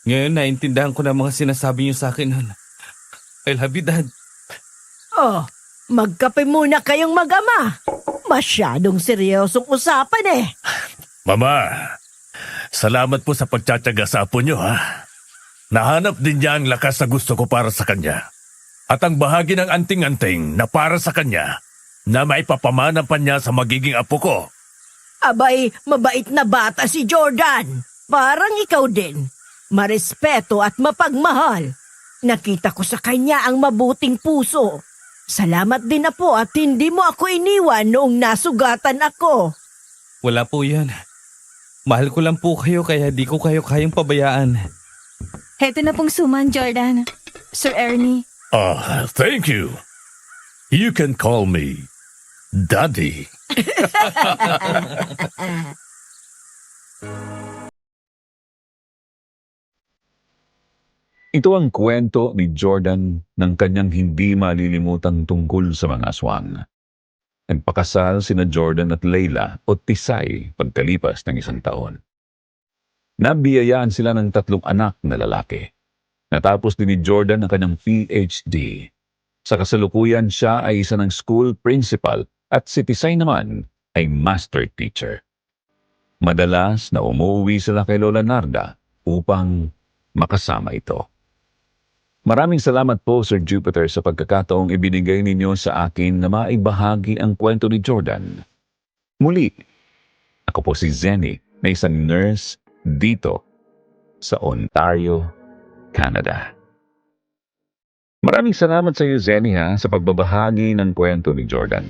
Ngayon naintindahan ko na mga sinasabi niyo sa akin nun. I love you, Dad. Oh, magkape muna kayong mag-ama. Masyadong seryosong usapan Mama, salamat po sa pagtsatsaga sa apo niyo, ha? Nahanap din niya ang lakas na gusto ko para sa kanya. At ang bahagi ng anting-anting na para sa kanya na maipapamana pa niya sa magiging apo ko. Abay, mabait na bata si Jordan. Parang ikaw din. Marespeto at mapagmahal. Nakita ko sa kanya ang mabuting puso. Salamat din na po at hindi mo ako iniwan noong nasugatan ako. Wala po yan. Mahal ko lang po kayo kaya di ko kayo kayang pabayaan. Heto na pong suman, Jordan. Sir Ernie. Thank you. You can call me Daddy. Ito ang kwento ni Jordan ng kanyang hindi malilimutang tungkol sa mga aswang. Nagpakasal sina Jordan at Layla o Tisay pagkalipas ng 1 taon. Nabiyayaan sila ng 3 anak na lalaki. Natapos din ni Jordan ang kanyang PhD. Sa kasalukuyan siya ay isa ng school principal at si Tisay naman ay master teacher. Madalas na umuwi sila kay Lola Narda upang makasama ito. Maraming salamat po, Sir Jupiter, sa pagkakataong ibinigay ninyo sa akin na maibahagi ang kwento ni Jordan. Muli, ako po si Zenny, na isang nurse dito sa Ontario, Canada. Maraming salamat sa iyo, Zenny, sa pagbabahagi ng kwento ni Jordan.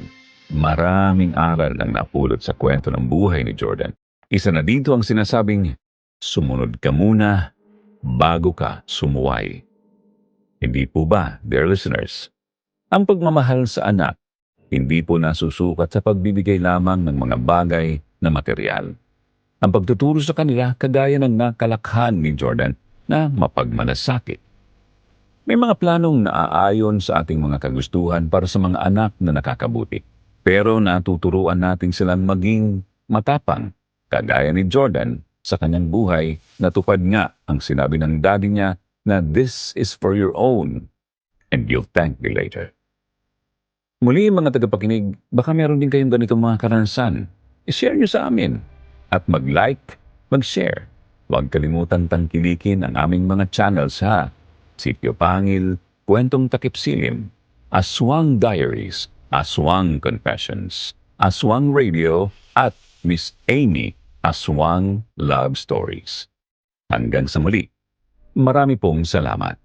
Maraming aral ang napulot sa kwento ng buhay ni Jordan. Isa na dito ang sinasabing, sumunod ka muna bago ka sumuway. Hindi po ba, dear listeners? Ang pagmamahal sa anak, hindi po nasusukat sa pagbibigay lamang ng mga bagay na material. Ang pagtuturo sa kanila kagaya ng nakalakhan ni Jordan na mapagmalasakit. May mga planong naaayon sa ating mga kagustuhan para sa mga anak na nakakabuti. Pero natuturuan natin silang maging matapang, kagaya ni Jordan sa kanyang buhay, natupad nga ang sinabi ng daddy niya na this is for your own and you'll thank me later. Muli mga tagapakinig, baka meron din kayong ganitong mga karanasan. I-share nyo sa amin at mag-like, mag-share. Huwag kalimutan tangkilikin ang aming mga channels Sitio Pangil, Kwentong Takip Silim, Aswang Diaries, Aswang Confessions, Aswang Radio at Miss Amy Aswang Love Stories. Hanggang sa muli. Marami pong salamat.